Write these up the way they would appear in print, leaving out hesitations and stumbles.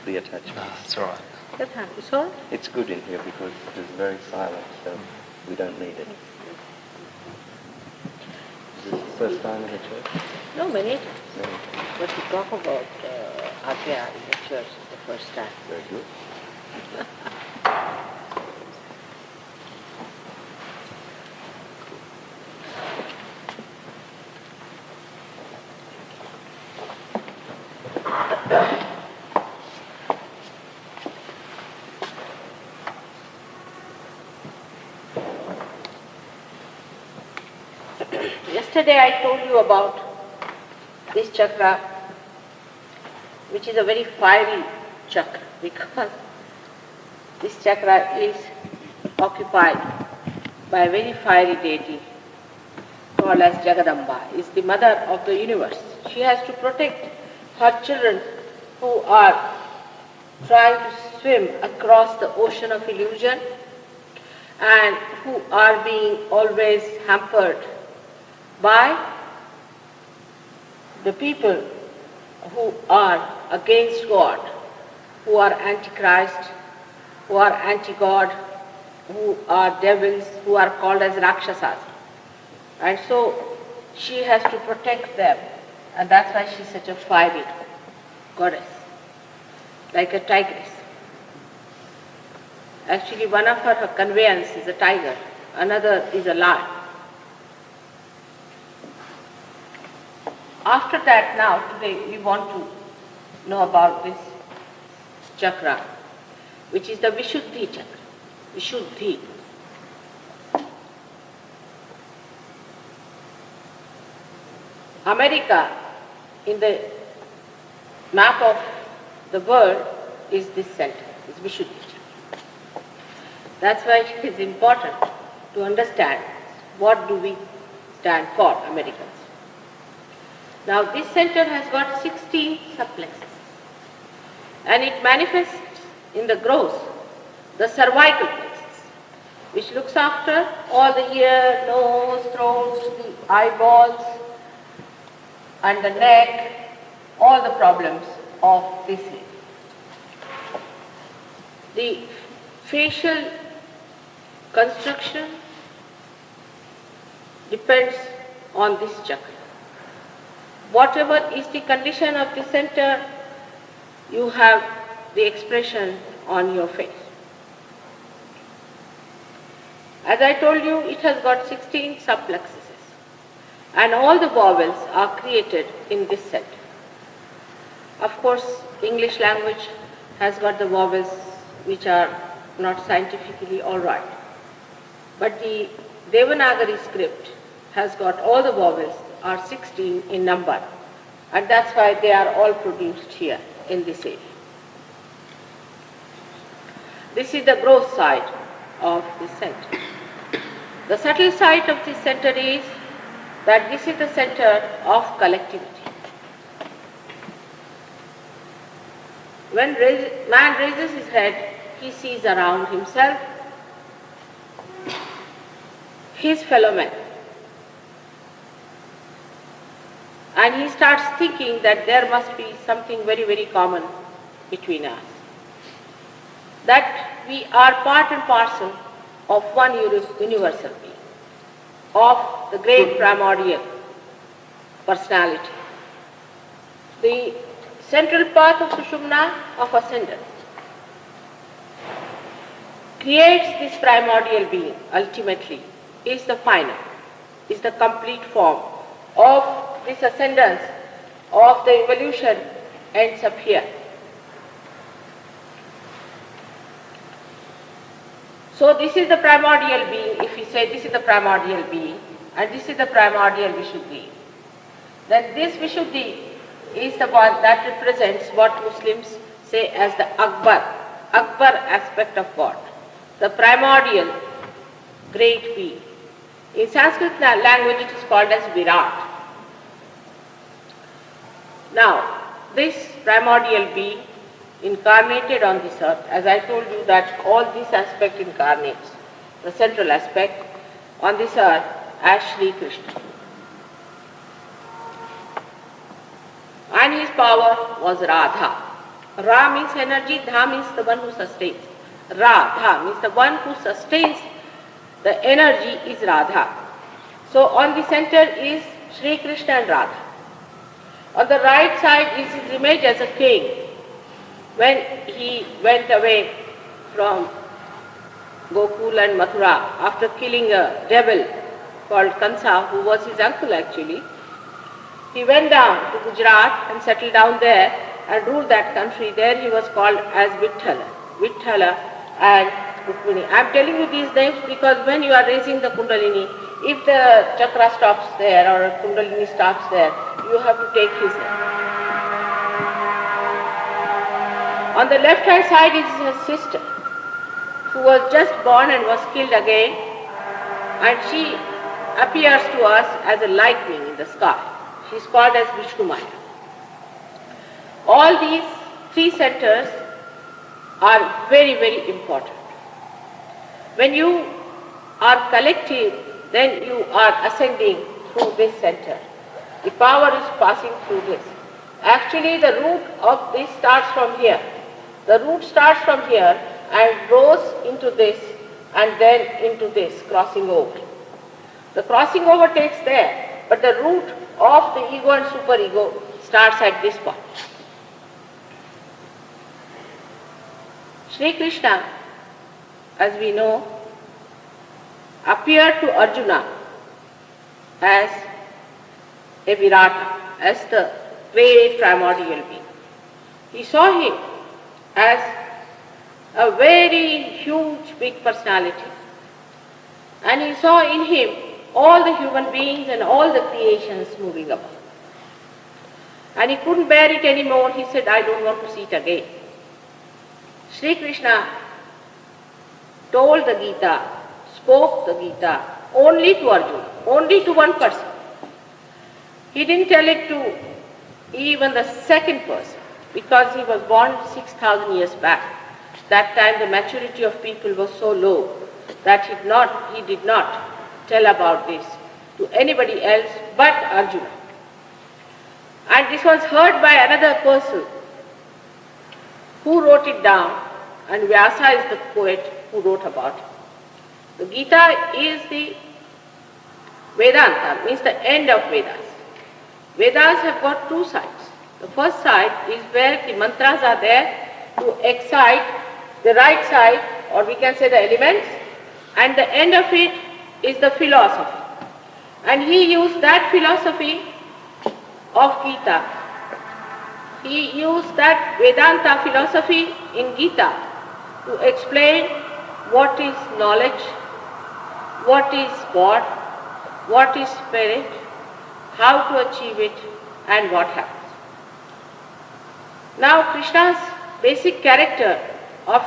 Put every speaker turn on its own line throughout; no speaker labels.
the attachment.
That's all right.
It's all?
It's good in here because it's very silent, so we don't need it. Is this the first time in the church?
No, many times.
Many times.
But to talk about Agya in the church is the first time.
Very good.
Yesterday I told you about this chakra, which is a very fiery chakra, because this chakra is occupied by a very fiery deity called as Jagadamba, is the mother of the universe. She has to protect her children who are trying to swim across the ocean of illusion and who are being always hampered by the people who are against God, who are antichrist, who are anti-God, who are devils, who are called as Rakshasas. And so she has to protect them, and that's why she's such a fiery goddess, like a tigress. Actually, one of her conveyance is a tiger, another is a lion. After that, now, today, we want to know about this chakra, which is the Vishuddhi chakra. Vishuddhi. America, in the map of the world, is this center, is Vishuddhi chakra. That's why it is important to understand what do we stand for, Americans. Now this center has got 16 subplexes, and it manifests in the gross, the cervical plexus, which looks after all the ear, nose, throat, the eyeballs, and the neck, all the problems of this area. The facial construction depends on this chakra. Whatever is the condition of the center, you have the expression on your face. As I told you, it has got 16 subplexuses, and all the vowels are created in this center. Of course, English language has got the vowels which are not scientifically all right, but the Devanagari script has got all the vowels are 16 in number, and that's why they are all produced here in this area. This is the gross side of the center. The subtle side of this center is that this is the center of collectivity. When man raises his head, he sees around himself his fellow men. And he starts thinking that there must be something very, very common between us. That we are part and parcel of one universal being, of the great primordial personality. The central path of Sushumna, of ascendance, creates this primordial being, ultimately, is the final, is the complete form of this ascendance of the evolution ends up here. So this is the primordial being. If we say this is the primordial being and this is the primordial Vishuddhi, then this Vishuddhi is the one that represents what Muslims say as the Akbar aspect of God, the primordial great being. In Sanskrit language it is called as Virat. Now, this primordial being incarnated on this earth, as I told you that all this aspect incarnates, the central aspect on this earth as Shri Krishna. And his power was Radha. Ra means energy, Dha means the one who sustains. Ra, Dha means the one who sustains the energy is Radha. So on the center is Sri Krishna and Radha. On the right side is his image as a king when he went away from Gokul and Mathura after killing a rebel called Kansa, who was his uncle actually. He went down to Gujarat and settled down there and ruled that country. There he was called as Vithala and Rukmini. I am telling you these names because when you are raising the Kundalini, if the chakra stops there or Kundalini stops there, you have to take his name. On the left hand side is his sister, who was just born and was killed again, and she appears to us as a lightning in the sky. She is called as Vishnu Maya. All these three centers are very, very important. When you are collective, then you are ascending through this center. The power is passing through this. Actually, the root of this starts from here. The root starts from here and grows into this and then into this, crossing over. The crossing over takes there, but the root of the ego and superego starts at this point. Sri Krishna, as we know, appeared to Arjuna as a Virata, as the great primordial being. He saw him as a very huge, big personality. And he saw in him all the human beings and all the creations moving about. And he couldn't bear it anymore. He said, I don't want to see it again. Sri Krishna told the Gita, spoke the Gita only to Arjuna, only to one person. He didn't tell it to even the second person because he was born 6,000 years back. That time the maturity of people was so low that he did not tell about this to anybody else but Arjuna. And this was heard by another person who wrote it down, and Vyasa is the poet who wrote about it. The Gita is the Vedanta, means the end of Vedas. Vedas have got two sides. The first side is where the mantras are there to excite the right side, or we can say the elements, and the end of it is the philosophy. And he used that philosophy of Gita. He used that Vedanta philosophy in Gita to explain what is knowledge, what is God, what is spirit, how to achieve it, and what happens. Now Krishna's basic character of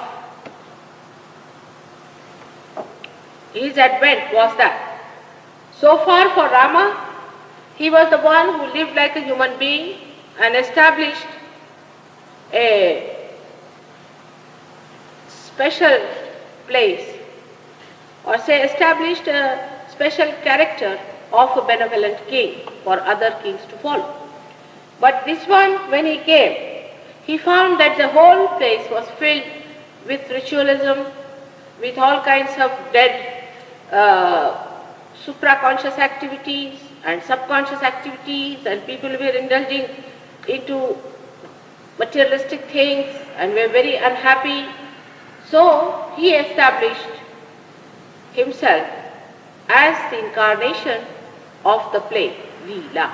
his advent was that so far for Rama, he was the one who lived like a human being and established a special place, or say established a special character of a benevolent king for other kings to follow. But this one, when he came, he found that the whole place was filled with ritualism, with all kinds of dead supraconscious activities and subconscious activities, and people were indulging into materialistic things and were very unhappy. So he established himself as the incarnation of the play, Leela.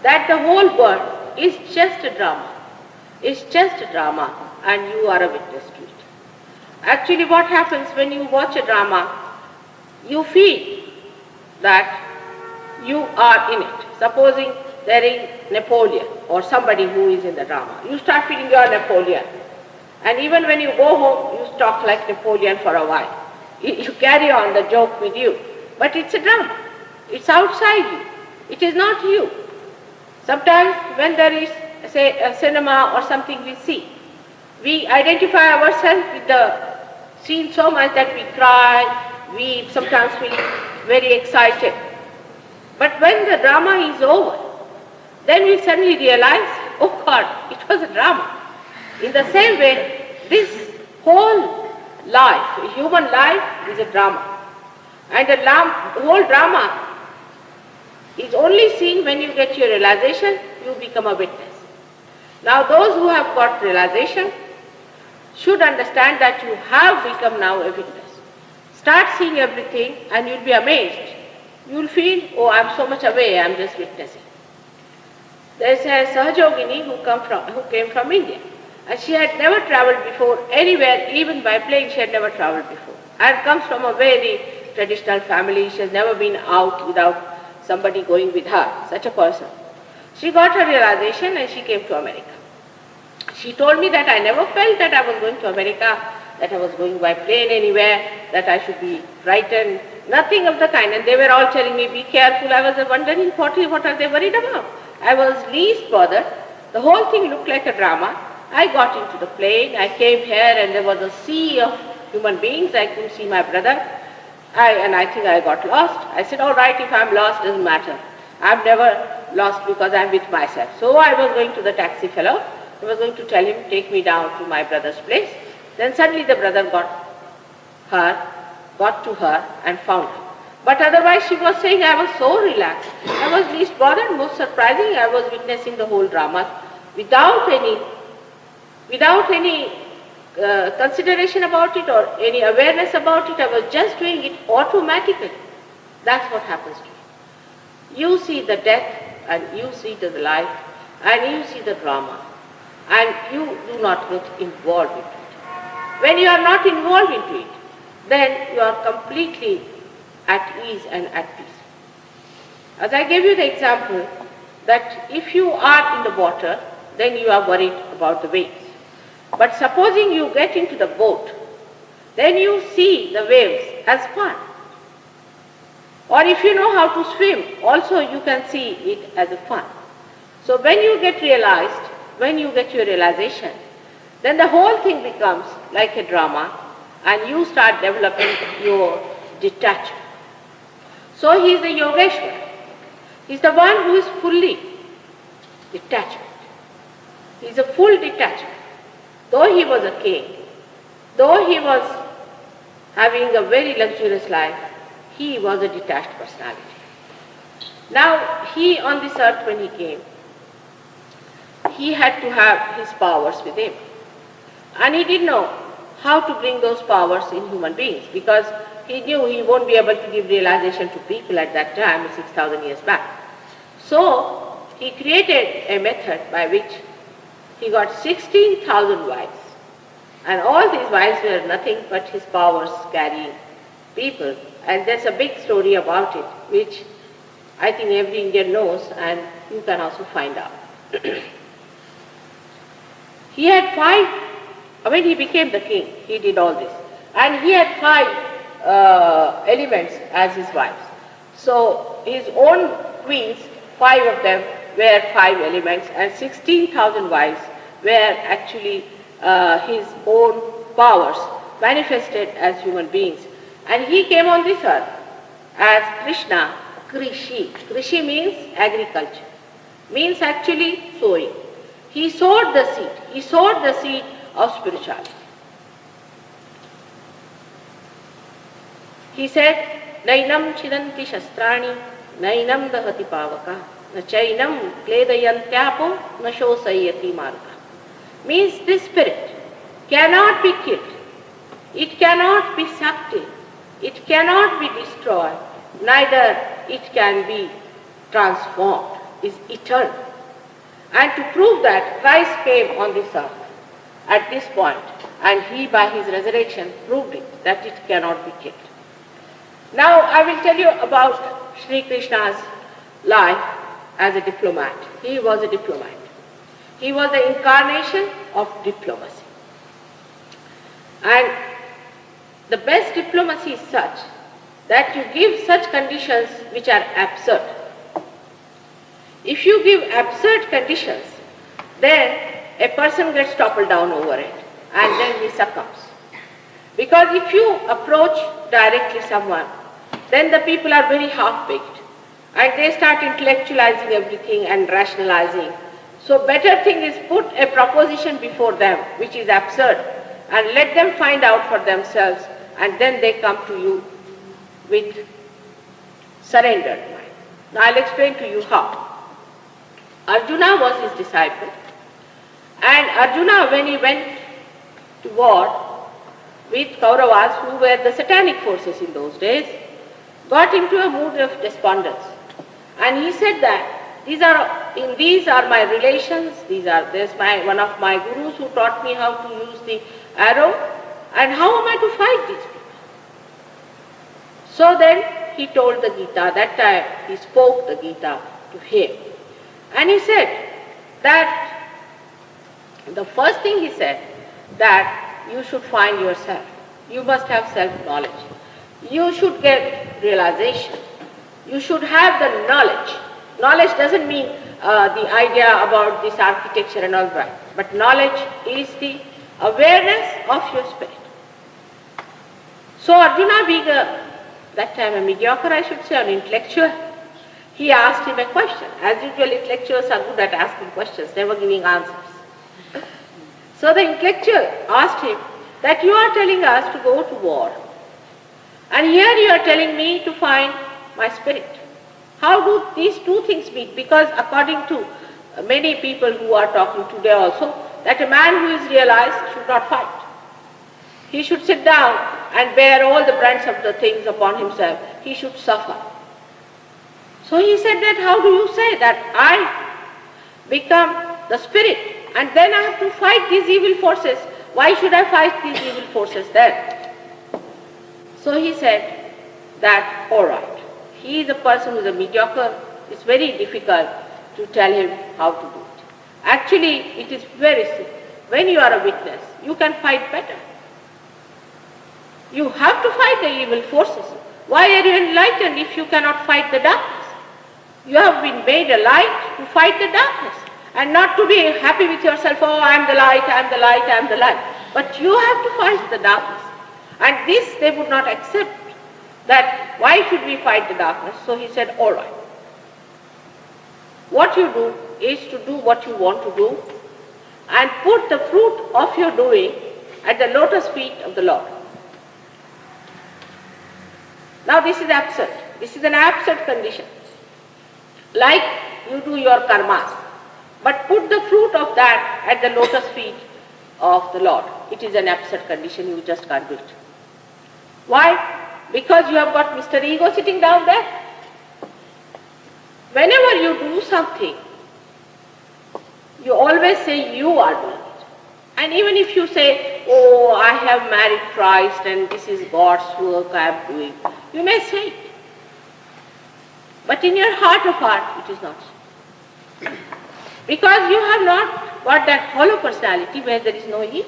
That the whole world is just a drama, and you are a witness to it. Actually, what happens when you watch a drama, you feel that you are in it. Supposing there is Napoleon or somebody who is in the drama, you start feeling you are Napoleon. And even when you go home, you talk like Napoleon for a while. You carry on the joke with you. But it's a drama. It's outside you. It is not you. Sometimes when there is, say, a cinema or something we see, we identify ourselves with the scene so much that we cry, we sometimes feel very excited. But when the drama is over, then we suddenly realize, oh God, it was a drama. In the same way, this whole life, human life is a drama. And the whole drama is only seen when you get your realization, you become a witness. Now those who have got realization should understand that you have become now a witness. Start seeing everything and you'll be amazed. You'll feel, oh, I'm so much away, I'm just witnessing. There's a Sahajogini who came from India. And she had never traveled before anywhere, even by plane she had never traveled before. And comes from a very traditional family. She has never been out without somebody going with her, such a person. She got her realization and she came to America. She told me that I never felt that I was going to America, that I was going by plane anywhere, that I should be frightened, nothing of the kind. And they were all telling me, be careful. I was wondering, what are they worried about? I was least bothered. The whole thing looked like a drama. I got into the plane, I came here and there was a sea of human beings. I couldn't see my brother. I think I got lost. I said, all right, if I'm lost, doesn't matter. I'm never lost because I'm with myself. So I was going to the taxi fellow. I was going to tell him, take me down to my brother's place. Then suddenly the brother got to her and found her. But otherwise she was saying I was so relaxed. I was least bothered, most surprising. I was witnessing the whole drama without any consideration about it or any awareness about it. I was just doing it automatically. That's what happens to you. You see the death and you see the life and you see the drama and you do not get involved into it. When you are not involved into it, then you are completely at ease and at peace. As I gave you the example that if you are in the water, then you are worried about the waves. But supposing you get into the boat, then you see the waves as fun. Or if you know how to swim, also you can see it as a fun. So when you get realized, when you get your realization, then the whole thing becomes like a drama and you start developing your detachment. So he is the Yogeshwar. He is the one who is fully detachment. He is a full detachment. Though he was a king, though he was having a very luxurious life, he was a detached personality. Now, he on this earth when he came, he had to have his powers with him. And he didn't know how to bring those powers in human beings because he knew he won't be able to give realization to people at that time, 6,000 years back. So, he created a method by which he got 16,000 wives. And all these wives were nothing but his powers carrying people. And there's a big story about it, which I think every Indian knows, and you can also find out. He had when he became the king, he did all this. And he had 5 elements as his wives. So his own queens, 5 of them were 5 elements, and 16,000 wives were actually his own powers manifested as human beings. And he came on this earth as Krishna, Krishi. Krishi means agriculture, means actually sowing. He sowed the seed. He sowed the seed of spirituality. He said, Nainam chidanti shastrani, nainam dahati pavaka, na chainam kledayantyapo, na shosayati marga. Means this spirit cannot be killed. It cannot be sucked in. It cannot be destroyed. Neither it can be transformed. It is eternal. And to prove that, Christ came on this earth at this point, and he by his resurrection proved it, that it cannot be killed. Now I will tell you about Sri Krishna's life as a diplomat. He was a diplomat. He was the incarnation of diplomacy. And the best diplomacy is such that you give such conditions which are absurd. If you give absurd conditions, then a person gets toppled down over it and then he succumbs. Because if you approach directly someone, then the people are very half-baked and they start intellectualizing everything and rationalizing. So better thing is put a proposition before them which is absurd and let them find out for themselves, and then they come to you with surrendered mind. Now I'll explain to you how. Arjuna was his disciple, and Arjuna, when he went to war with Kauravas, who were the satanic forces in those days, got into a mood of despondence. And he said that these are my relations, there's one of my gurus who taught me how to use the arrow, and how am I to fight these people? So then he told the Gita, that time he spoke the Gita to him. And he said that, the first thing he said, that you should find yourself. You must have self-knowledge. You should get realization. You should have the knowledge. Knowledge doesn't mean the idea about this architecture and all that, but knowledge is the awareness of your spirit. So Arjuna, being that time a mediocre, I should say, an intellectual, he asked him a question. As usual, intellectuals are good at asking questions, never giving answers. So the intellectual asked him that you are telling us to go to war, and here you are telling me to find my spirit. How do these two things meet? Because according to many people who are talking today also, that a man who is realized should not fight. He should sit down and bear all the brunt of the things upon himself. He should suffer. So he said that, how do you say that I become the spirit and then I have to fight these evil forces? Why should I fight these evil forces then? So he said that, all right, he is a person who is a mediocre. It's very difficult to tell him how to do it. Actually, it is very simple. When you are a witness, you can fight better. You have to fight the evil forces. Why are you enlightened if you cannot fight the darkness? You have been made a light to fight the darkness, and not to be happy with yourself, oh, I am the light, I am the light, I am the light. But you have to fight the darkness. And this they would not accept, that why should we fight the darkness? So he said, all right. What you do is to do what you want to do and put the fruit of your doing at the lotus feet of the Lord. Now this is absurd. This is an absurd condition. Like you do your karmas, but put the fruit of that at the lotus feet of the Lord. It is an absurd condition, you just can't do it. Why? Because you have got Mr. Ego sitting down there. Whenever you do something, you always say you are doing it. And even if you say, oh, I have married Christ and this is God's work I am doing, you may say it. But in your heart of heart, it is not so. Because you have not got that hollow personality where there is no ego.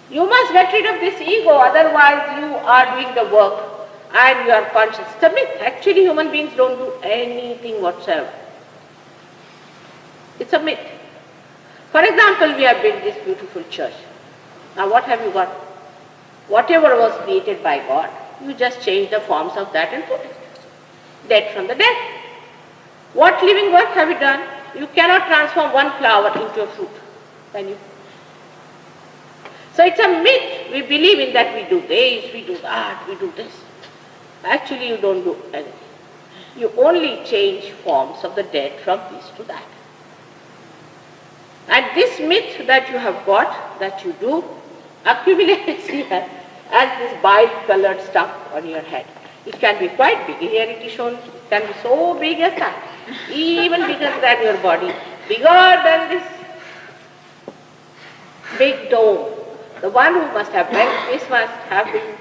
You must get rid of this ego, otherwise you are doing the work and you are conscious. It's a myth. Actually, human beings don't do anything whatsoever. It's a myth. For example, we have built this beautiful church. Now what have you got? Whatever was created by God, you just change the forms of that and put it. Dead from the dead. What living work have you done? You cannot transform one flower into a fruit. Can you? So it's a myth. We believe in that we do this, we do that, we do this. Actually, you don't do anything. You only change forms of the dead from this to that. And this myth that you have got, that you do, accumulates here as this bi-colored stuff on your head. It can be quite big. Here it is shown, it can be so big as that. Even bigger than your body. Bigger than this big dome. The one who must have built this must have been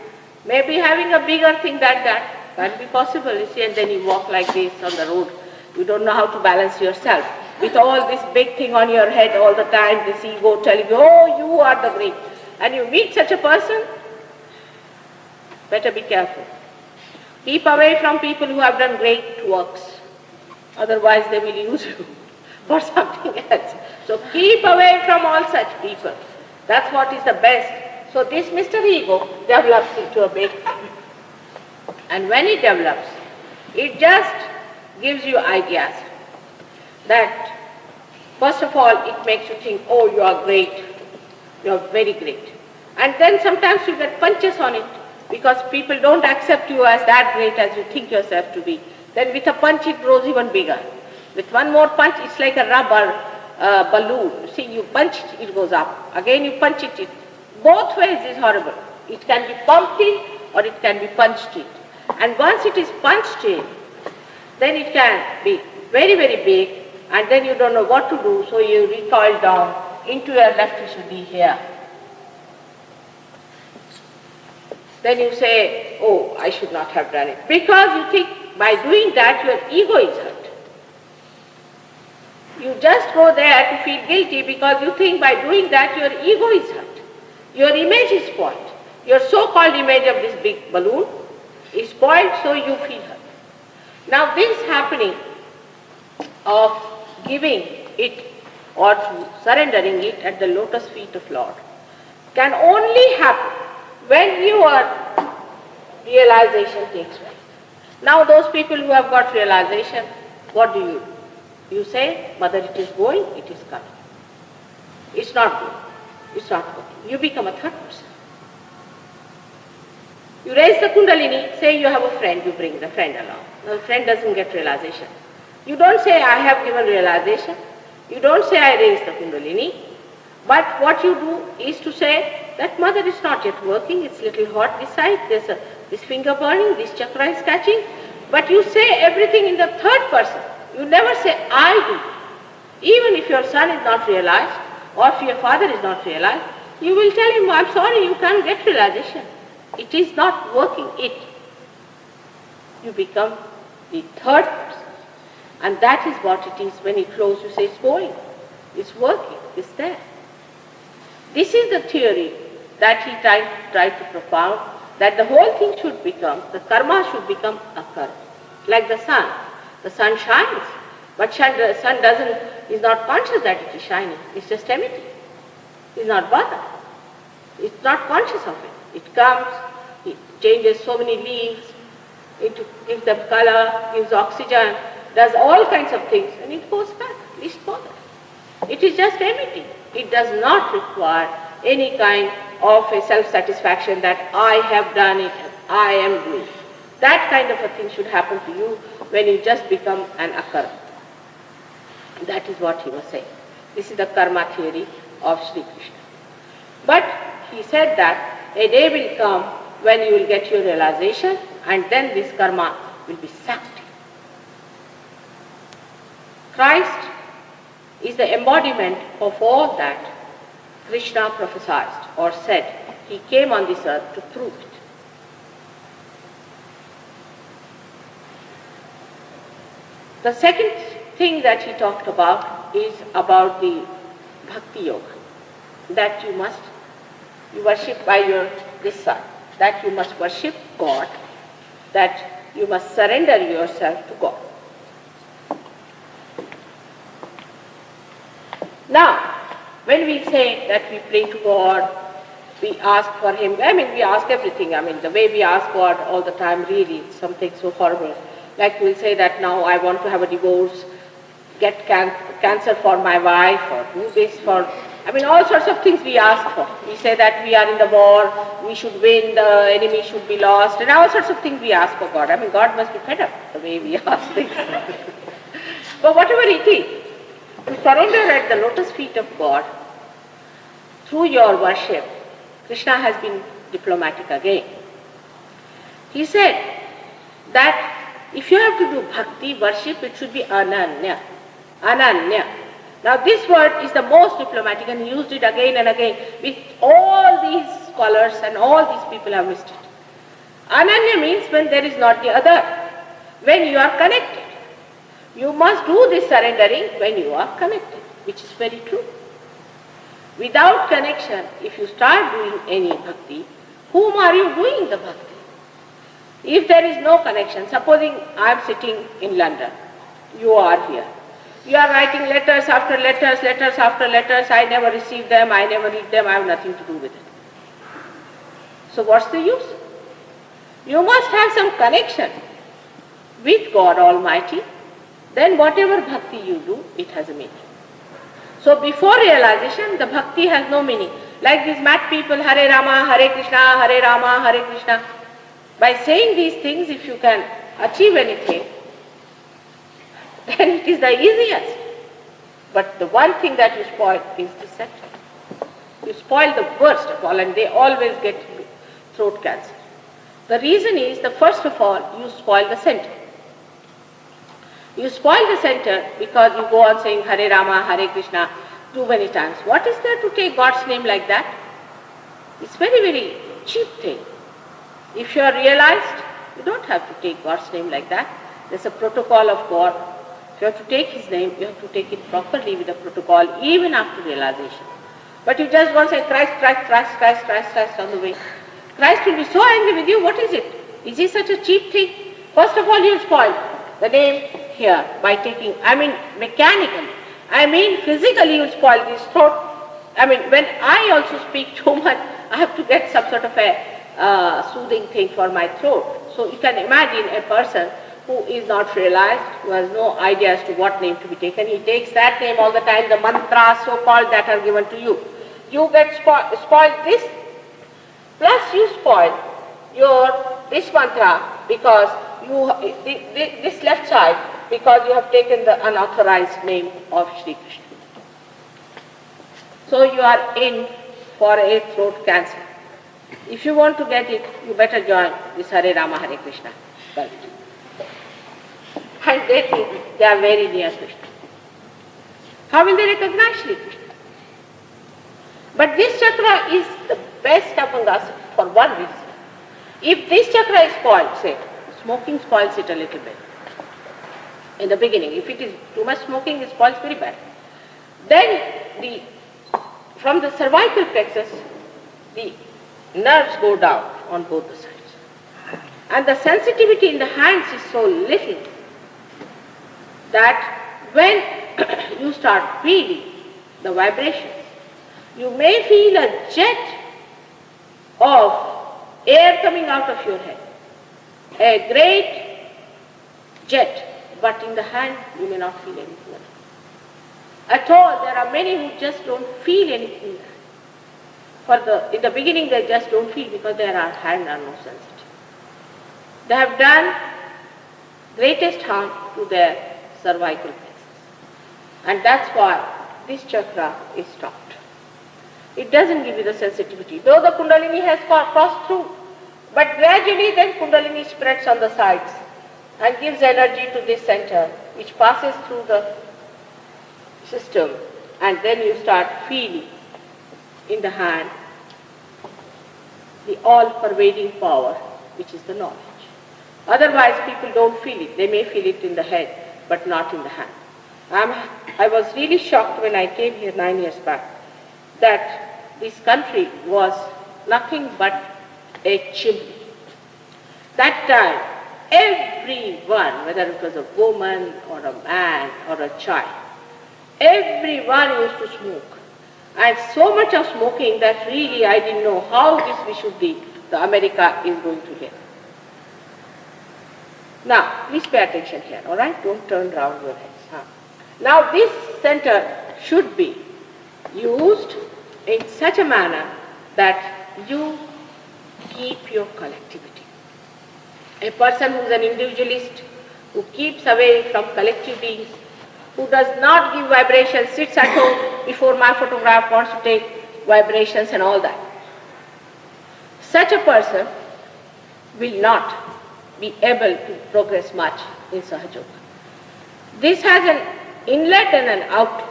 maybe having a bigger thing than that. Can be possible, you see, and then you walk like this on the road. You don't know how to balance yourself. With all this big thing on your head all the time, this ego telling you, oh, you are the great. And you meet such a person, better be careful. Keep away from people who have done great works. Otherwise they will use you for something else. So keep away from all such people. That's what is the best. So this Mr. Ego develops into a big thing. And when it develops, it just gives you ideas that First of all, it makes you think, oh, you are great, you are very great. And then sometimes you get punches on it because people don't accept you as that great as you think yourself to be. Then with a punch it grows even bigger. With one more punch, it's like a rubber balloon. You see, you punch it, it goes up. Again you punch it, both ways is horrible. It can be pumped in or it can be punched in. And once it is punched in, then it can be very, very big, and then you don't know what to do, so you recoil down into your left issue here. Then you say, oh, I should not have done it. Because you think by doing that your ego is hurt. You just go there to feel guilty because you think by doing that your ego is hurt. Your image is spoiled. Your so-called image of this big balloon is spoiled, so you feel hurt. Now this happening of giving it or surrendering it at the lotus feet of Lord can only happen when your realization takes place. Now those people who have got realization, what do? You say, Mother, it is going, it is coming. It's not going, it's not going. You become a third person. You raise the Kundalini, say you have a friend, you bring the friend along. The friend doesn't get realization. You don't say, I have given realization. You don't say, I raise the Kundalini. But what you do is to say, that Mother is not yet working, it's little hot this side, there's this finger burning, this chakra is catching. But you say everything in the third person. You never say, I do. Even if your son is not realized, or if your father is not realized, you will tell him, I'm sorry, you can't get realization. It is not working, You become the third person. And that is what it is when it flows, you say it's going, it's working, it's there. This is the theory that he tried to propound, that the whole thing should become, the karma should become a karma. Like the sun. The sun shines, but the sun is not conscious that it is shining. It's just empty. It's not bothered. It's not conscious of it. It comes, it changes so many leaves, it gives them color, gives oxygen, does all kinds of things, and it goes back, least bothered. It is just empty. It does not require any kind of a self-satisfaction that I have done it, I am doing. That kind of a thing should happen to you when you just become an akarma. That is what he was saying. This is the karma theory of Sri Krishna. But he said that a day will come when you will get your realization, and then this karma will be sucked. Christ is the embodiment of all that Krishna prophesied or said. He came on this earth to prove it. The second thing that he talked about is about the bhakti yoga, that you worship by this side, that you must worship God, that you must surrender yourself to God. Now, when we say that we pray to God, we ask for Him, we ask everything. The way we ask God all the time, really, it's something so horrible. Like we'll say that now I want to have a divorce, get cancer for my wife, or do this for, all sorts of things we ask for. We say that we are in the war, we should win, the enemy should be lost, and all sorts of things we ask for God. God must be fed up the way we ask things. But whatever it is, to surrender at the lotus feet of God, through your worship, Krishna has been diplomatic again. He said that if you have to do bhakti, worship, it should be ananya. Ananya. Now this word is the most diplomatic, and he used it again and again with all these scholars and all these people have missed it. Ananya means when there is not the other, when you are connected. You must do this surrendering when you are connected, which is very true. Without connection, if you start doing any bhakti, whom are you doing the bhakti? If there is no connection, supposing I am sitting in London, you are here. You are writing letters after letters, letters after letters, I never receive them, I never read them, I have nothing to do with it. So what's the use? You must have some connection with God Almighty, then whatever bhakti you do, it has a meaning. So before realization, the bhakti has no meaning. Like these mad people, Hare Rama, Hare Rama, Hare Krishna. By saying these things, if you can achieve anything, then it is the easiest. But the one thing that you spoil is the center. You spoil the worst of all, and they always get throat cancer. The reason is that first of all, you spoil the center. You spoil the center because you go on saying Hare Rama, Hare Krishna too many times. What is there to take God's name like that? It's very, very cheap thing. If you are realized, you don't have to take God's name like that. There's a protocol of God. If you have to take His name, you have to take it properly with a protocol even after realization. But you just want to say Christ, Christ, Christ, Christ, Christ, Christ on the way. Christ will be so angry with you. What is it? Is he such a cheap thing? First of all, you spoil the name here by taking, mechanically. Physically you spoil this throat. When I also speak too much, I have to get some sort of a soothing thing for my throat. So you can imagine a person who is not realized, who has no idea as to what name to be taken. He takes that name all the time, the mantras so-called that are given to you. You get spoiled this, plus you spoil this mantra because this left side, because you have taken the unauthorized name of Shri Krishna. So you are in for a throat cancer. If you want to get it, you better join this Hare Rama, Hare Krishna cult. And they think they are very near Krishna. How will they recognize Shri Krishna? But this chakra is the best among us for one reason. If this chakra is spoiled, say, smoking spoils it a little bit. In the beginning, if it is too much smoking, it spoils very bad. Then from the cervical plexus, the nerves go down on both the sides. And the sensitivity in the hands is so little that when you start feeling the vibrations, you may feel a jet of air coming out of your head, a great jet, but in the hand you may not feel anything at all. There are many who just don't feel anything. In the beginning they just don't feel because their hands are no sensitive. They have done greatest harm to their cervical plexus. And that's why this chakra is stopped. It doesn't give you the sensitivity. Though the Kundalini has crossed through, but gradually then Kundalini spreads on the sides and gives energy to this center, which passes through the system, and then you start feeling in the hand the all-pervading power, which is the knowledge. Otherwise people don't feel it. They may feel it in the head, but not in the hand. I was really shocked when I came here 9 years back that this country was nothing but a chimney. That time, everyone, whether it was a woman or a man or a child, everyone used to smoke. And so much of smoking that really I didn't know how this Vishuddhi, the America, is going to get. Now, please pay attention here, all right? Don't turn around your heads. Now, this center should be used in such a manner that you keep your collectivity. A person who is an individualist, who keeps away from collective beings, who does not give vibrations, sits at home before my photograph, wants to take vibrations and all that. Such a person will not be able to progress much in Sahaja Yoga. This has an inlet and an outlet.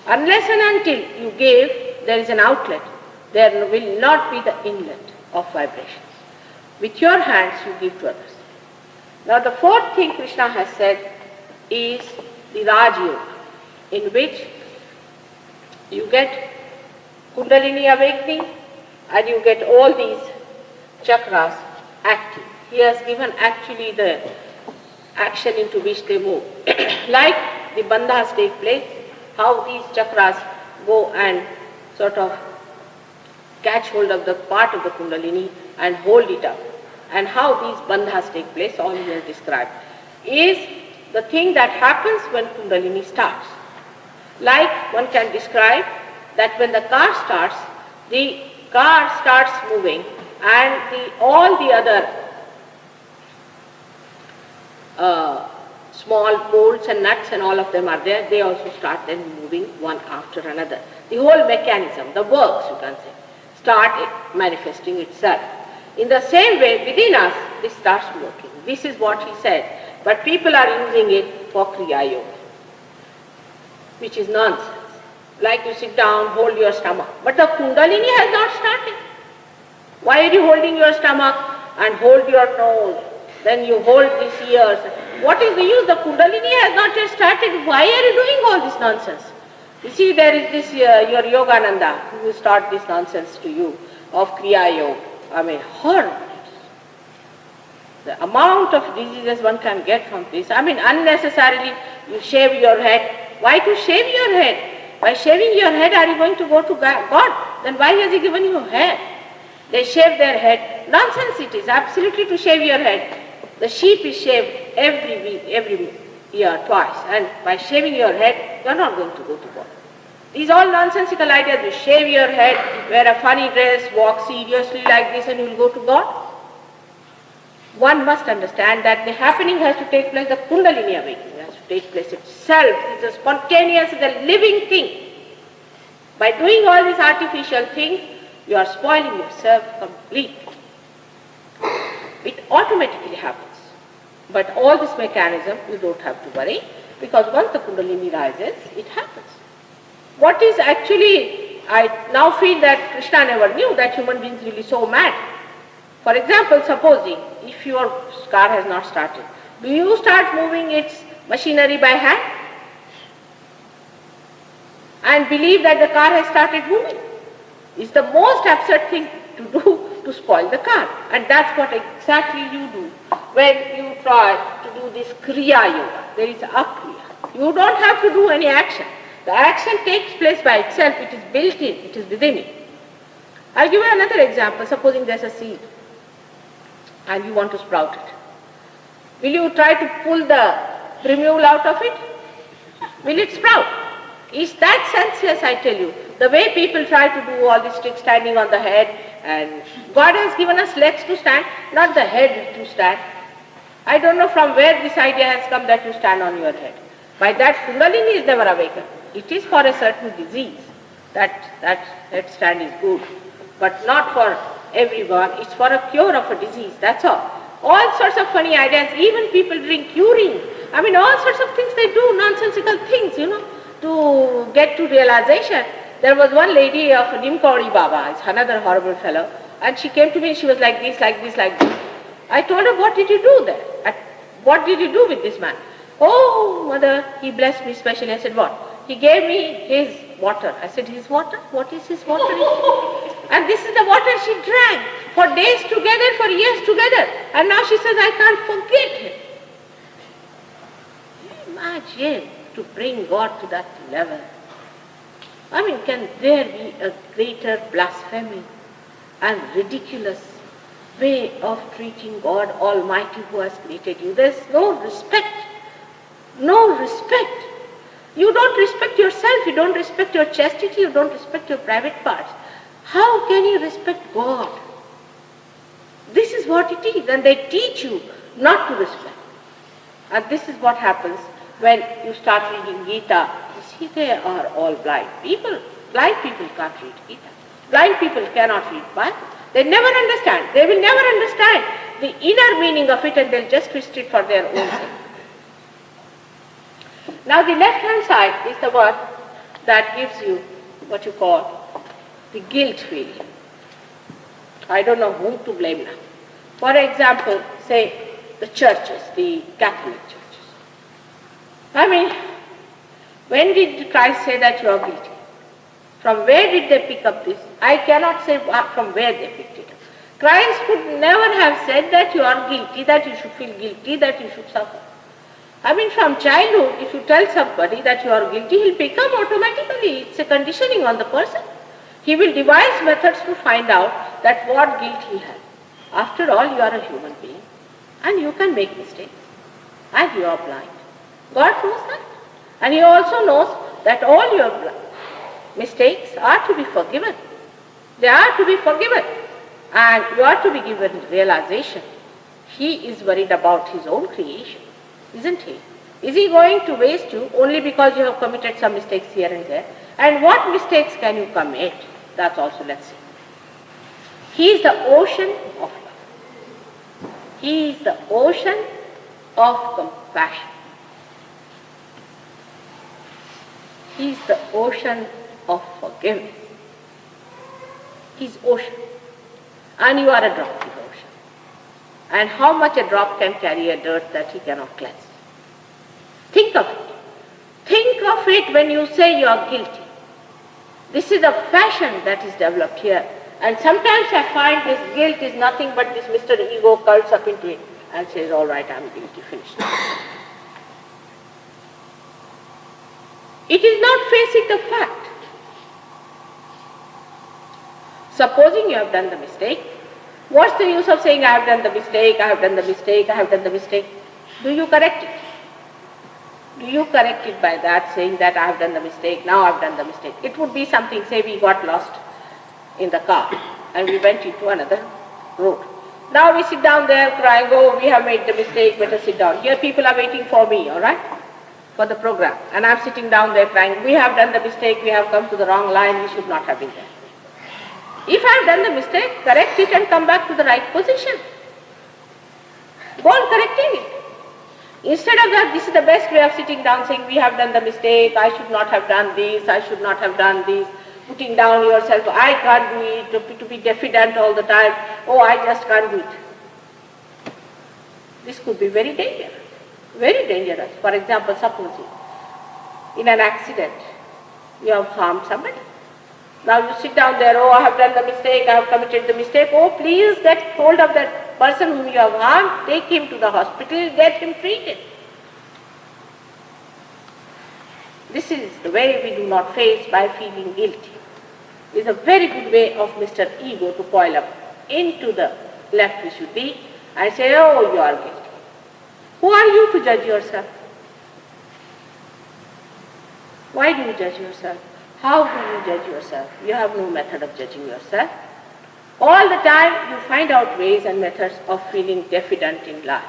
Unless and until you give, there is an outlet, there will not be the inlet of vibrations. With your hands you give to others. Now the fourth thing Krishna has said is the Raj Yoga, in which you get Kundalini awakening and you get all these chakras active. He has given actually the action into which they move. Like the bandhas take place, how these chakras go and sort of catch hold of the part of the Kundalini and hold it up, and how these bandhas take place, all he has described, is the thing that happens when Kundalini starts. Like one can describe that when the car starts moving and all the other small bolts and nuts and all of them are there, they also start then moving one after another. The whole mechanism, the works you can say, start manifesting itself. In the same way, within us, this starts working. This is what he said. But people are using it for Kriya Yoga, which is nonsense. Like you sit down, hold your stomach. But the Kundalini has not started. Why are you holding your stomach and hold your nose? Then you hold these ears. What is the use? The Kundalini has not yet started. Why are you doing all this nonsense? You see, there is this, your Yogananda, who will start this nonsense to you of Kriya Yoga. I mean, horrible. The amount of diseases one can get from this. I mean, unnecessarily you shave your head. Why to shave your head? By shaving your head, are you going to go to God? Then why has He given you hair? They shave their head. Nonsense it is, absolutely to shave your head. The sheep is shaved every year, twice. And by shaving your head, you are not going to go to God. These are all nonsensical ideas. You shave your head, wear a funny dress, walk seriously like this, and you will go to God. One must understand that the happening has to take place, the Kundalini awakening has to take place itself. It's a spontaneous, it's a living thing. By doing all these artificial things, you are spoiling yourself completely. It automatically happens. But all this mechanism, you don't have to worry, because once the Kundalini rises, it happens. What is actually, I now feel that Krishna never knew that human beings will be so mad. For example, supposing if your car has not started, do you start moving its machinery by hand and believe that the car has started moving? It's the most absurd thing to do to spoil the car. And that's what exactly you do when you try to do this Kriya Yoga. There is a Kriya. You don't have to do any action. The action takes place by itself. It is built in. It is within it. I'll give you another example. Supposing there's a seed and you want to sprout it. Will you try to pull the primule out of it? Will it sprout? Is that senseless, I tell you? The way people try to do all these tricks, standing on the head, and God has given us legs to stand, not the head to stand. I don't know from where this idea has come that you stand on your head. By that, Kundalini is never awakened. It is for a certain disease. That headstand is good, but not for everyone. It's for a cure of a disease, that's all. All sorts of funny ideas, even people drink urine. I mean, all sorts of things they do, nonsensical things, to get to realization. There was one lady of Nimkauri Baba, it's another horrible fellow, and she came to me, she was like this, like this, like this. I told her, what did you do there? What did you do with this man? Oh, mother, he blessed me specially. I said, what? He gave me his water. I said, his water? What is his water? And this is the water she drank for days together, for years together. And now she says, I can't forget him. Imagine to bring God to that level. I mean, can there be a greater blasphemy and ridiculous way of treating God Almighty who has created you? There's no respect. No respect. You don't respect yourself, you don't respect your chastity, you don't respect your private parts. How can you respect God? This is what it is, and they teach you not to respect. And this is what happens when you start reading Gita. You see, they are all blind people. Blind people can't read Gita. Blind people cannot read Bible. They never understand. They will never understand the inner meaning of it, and they'll just twist it for their own sake. Now the left-hand side is the one that gives you what you call the guilt feeling. I don't know whom to blame now. For example, say the churches, the Catholic churches. I mean, when did Christ say that you are guilty? From where did they pick up this? I cannot say from where they picked it up. Christ could never have said that you are guilty, that you should feel guilty, that you should suffer. I mean, from childhood, if you tell somebody that you are guilty, he'll become automatically. It's a conditioning on the person. He will devise methods to find out that what guilt he has. After all, you are a human being, and you can make mistakes, and you are blind. God knows that. And He also knows that all your mistakes are to be forgiven. They are to be forgiven. And you are to be given realization. He is worried about his own creation, isn't he? Is he going to waste you only because you have committed some mistakes here and there? And what mistakes can you commit? That's also, let's see. He is the ocean of love. He is the ocean of compassion. He is the ocean of forgiveness. He is ocean. And you are a drop in the ocean. And how much a drop can carry a dirt that he cannot cleanse? Think of it. Think of it when you say you are guilty. This is a fashion that is developed here. And sometimes I find this guilt is nothing but this Mr. Ego curls up into it and says, all right, I'm guilty, finished. It is not facing the fact. Supposing you have done the mistake, what's the use of saying, I have done the mistake, I have done the mistake, I have done the mistake? Do you correct it? Do you correct it by that, saying that I have done the mistake, now I have done the mistake? It would be something, say we got lost in the car and we went into another road. Now we sit down there crying, oh, we have made the mistake, better sit down. Here people are waiting for me, all right, for the program. And I'm sitting down there crying, we have done the mistake, we have come to the wrong line, we should not have been there. If I have done the mistake, correct it and come back to the right position. Go on correcting it. Instead of that, this is the best way of sitting down saying, we have done the mistake, I should not have done this, I should not have done this, putting down yourself, I can't do it, to be diffident all the time, oh, I just can't do it. This could be very dangerous, very dangerous. For example, supposing in an accident, you have harmed somebody. Now you sit down there, oh, I have done the mistake, I have committed the mistake, oh, please get hold of that person whom you have harmed, take him to the hospital, get him treated. This is the way we do not face by feeling guilty. It is a very good way of Mr. Ego to coil up into the left we should be and say, oh, you are guilty. Who are you to judge yourself? Why do you judge yourself? How do you judge yourself? You have no method of judging yourself. All the time you find out ways and methods of feeling diffident in life.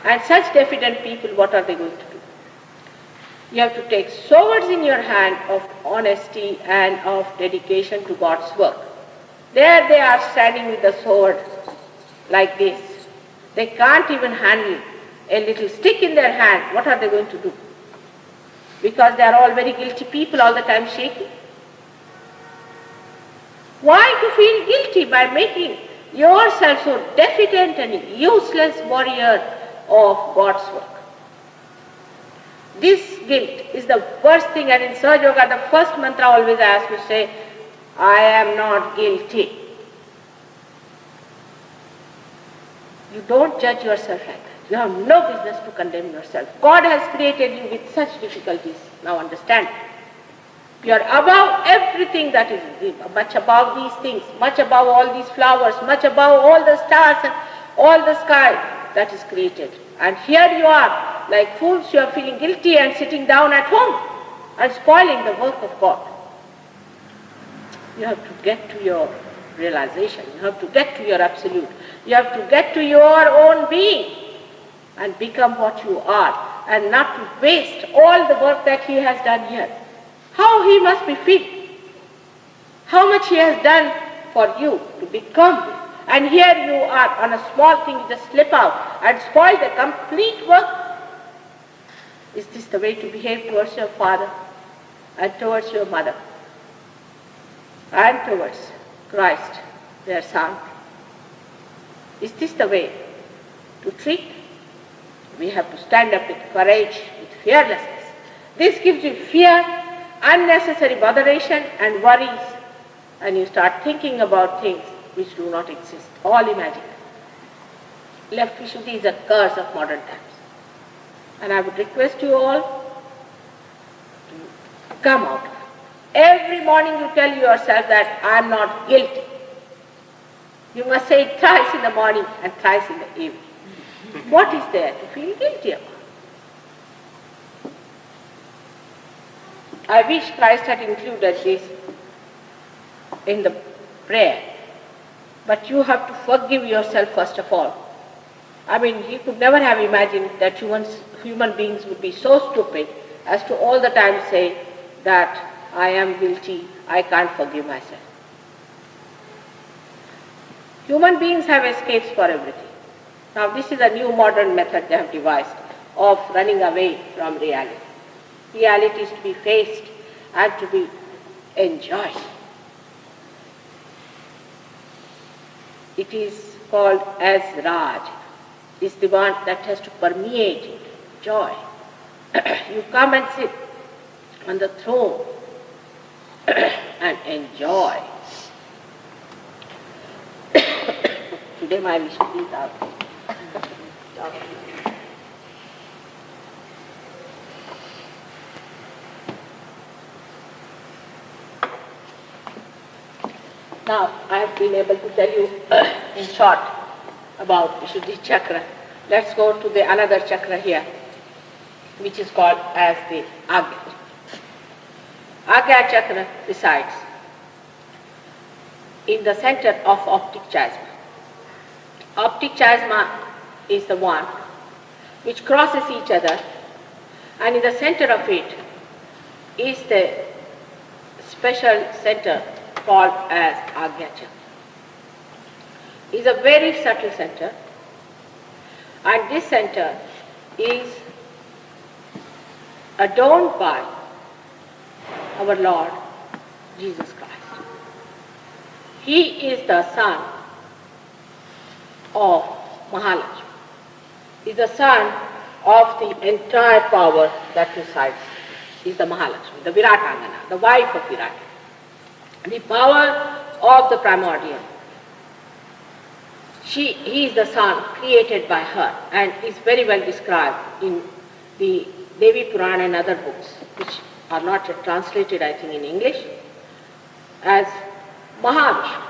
And such diffident people, what are they going to do? You have to take swords in your hand of honesty and of dedication to God's work. There they are standing with the sword like this. They can't even handle a little stick in their hand. What are they going to do? Because they are all very guilty people, all the time shaking. Why to feel guilty by making yourself so diffident and useless warrior of God's work? This guilt is the worst thing, and in Sahaja Yoga, the first mantra always I ask to say, I am not guilty. You don't judge yourself like that. You have no business to condemn yourself. God has created you with such difficulties. Now understand. You are above everything that is, much above these things, much above all these flowers, much above all the stars and all the sky that is created. And here you are, like fools, you are feeling guilty and sitting down at home and spoiling the work of God. You have to get to your realization. You have to get to your absolute. You have to get to your own being and become what you are, and not to waste all the work that He has done here. How He must be feeling. How much He has done for you to become this. And here you are on a small thing, you just slip out and spoil the complete work. Is this the way to behave towards your father and towards your mother and towards Christ, their Son? Is this the way to treat? We have to stand up with courage, with fearlessness. This gives you fear, unnecessary botheration and worries, and you start thinking about things which do not exist, all imaginary. Left Vishuddhi is a curse of modern times. And I would request you all to come out. Every morning you tell yourself that I am not guilty. You must say it thrice in the morning and thrice in the evening. What is there to feel guilty about? I wish Christ had included this in the prayer. But you have to forgive yourself first of all. I mean, he could never have imagined that human beings would be so stupid as to all the time say that I am guilty, I can't forgive myself. Human beings have escapes for everything. Now this is a new modern method they have devised of running away from reality. Reality is to be faced and to be enjoyed. It is called as Raj. It's the one that has to permeate it, joy. You come and sit on the throne and enjoy. Today my wish is out. Now, I have been able to tell you in short about Vishuddhi chakra. Let's go to the another chakra here, which is called as the Agya. Agya chakra resides in the center of optic chiasma. Optic chiasma is the one which crosses each other, and in the center of it is the special center called as Agya chakra. It is a very subtle center, and this center is adorned by our Lord Jesus Christ. He is the son of Mahalakshmi. He is the son of the entire power that resides. He is the Mahalakshmi, the Viratangana, the wife of Virat. The power of the primordial. He is the son created by her and is very well described in the Devi Purana and other books, which are not yet translated, I think, in English, as Mahavishnu.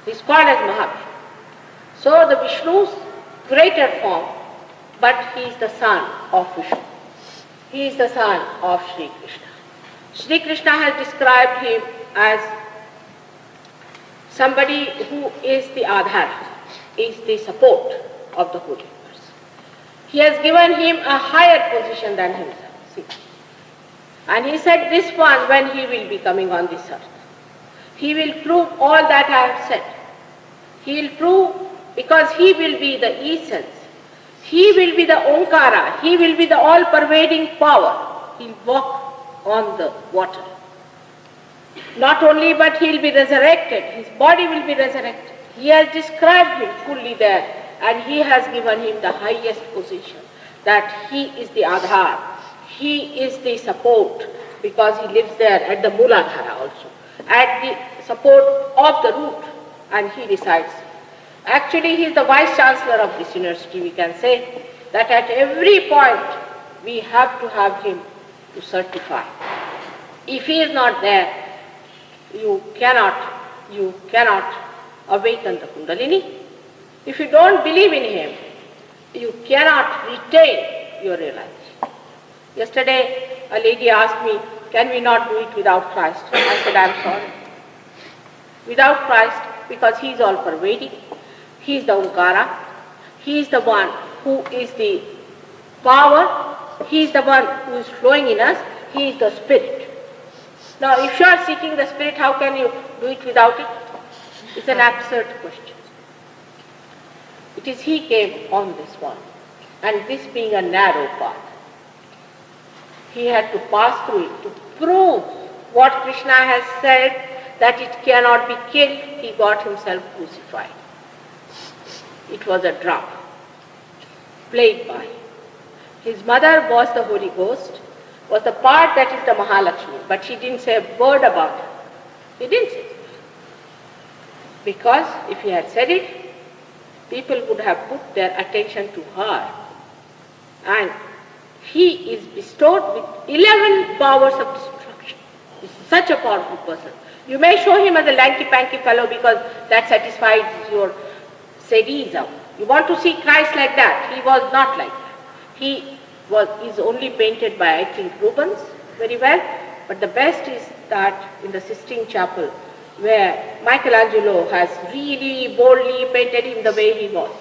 He is called as Mahavishnu. So the Vishnu's greater form, but he is the son of Vishnu. He is the son of Sri Krishna. Sri Krishna has described him as somebody who is the Adhara, is the support of the whole universe. He has given him a higher position than himself. See? And he said this one when he will be coming on this earth. He will prove all that I have said. He will prove because he will be the essence. He will be the Omkara. He will be the all-pervading power. He will walk on the water. Not only, but he will be resurrected. His body will be resurrected. He has described him fully there, and he has given him the highest position, that he is the Adhar. He is the support, because he lives there at the Mooladhara also, at the support of the root, and he resides. Actually, he is the vice chancellor of this university. We can say that at every point we have to have him to certify. If he is not there, you cannot awaken the Kundalini. If you don't believe in him, you cannot retain your realization. Yesterday, a lady asked me, can we not do it without Christ? I said, I'm sorry. Without Christ, because he is all-pervading. He is the Omkara. He is the one who is the power. He is the one who is flowing in us. He is the spirit. Now, if you are seeking the spirit, how can you do it without it? It's an absurd question. It is he came on this one. And this being a narrow path, he had to pass through it to prove what Krishna has said, that it cannot be killed. He got himself crucified. It was a drama played by him. His mother was the Holy Ghost, was the part that is the Mahalakshmi, but she didn't say a word about it. He didn't say it. Because if he had said it, people would have put their attention to her. And he is bestowed with 11 powers of destruction. He's such a powerful person. You may show him as a lanky-panky fellow because that satisfies your sadism. You want to see Christ like that. He was not like that. He is only painted by, I think, Rubens very well, But the best is that in the Sistine Chapel, where Michelangelo has really boldly painted him the way he was.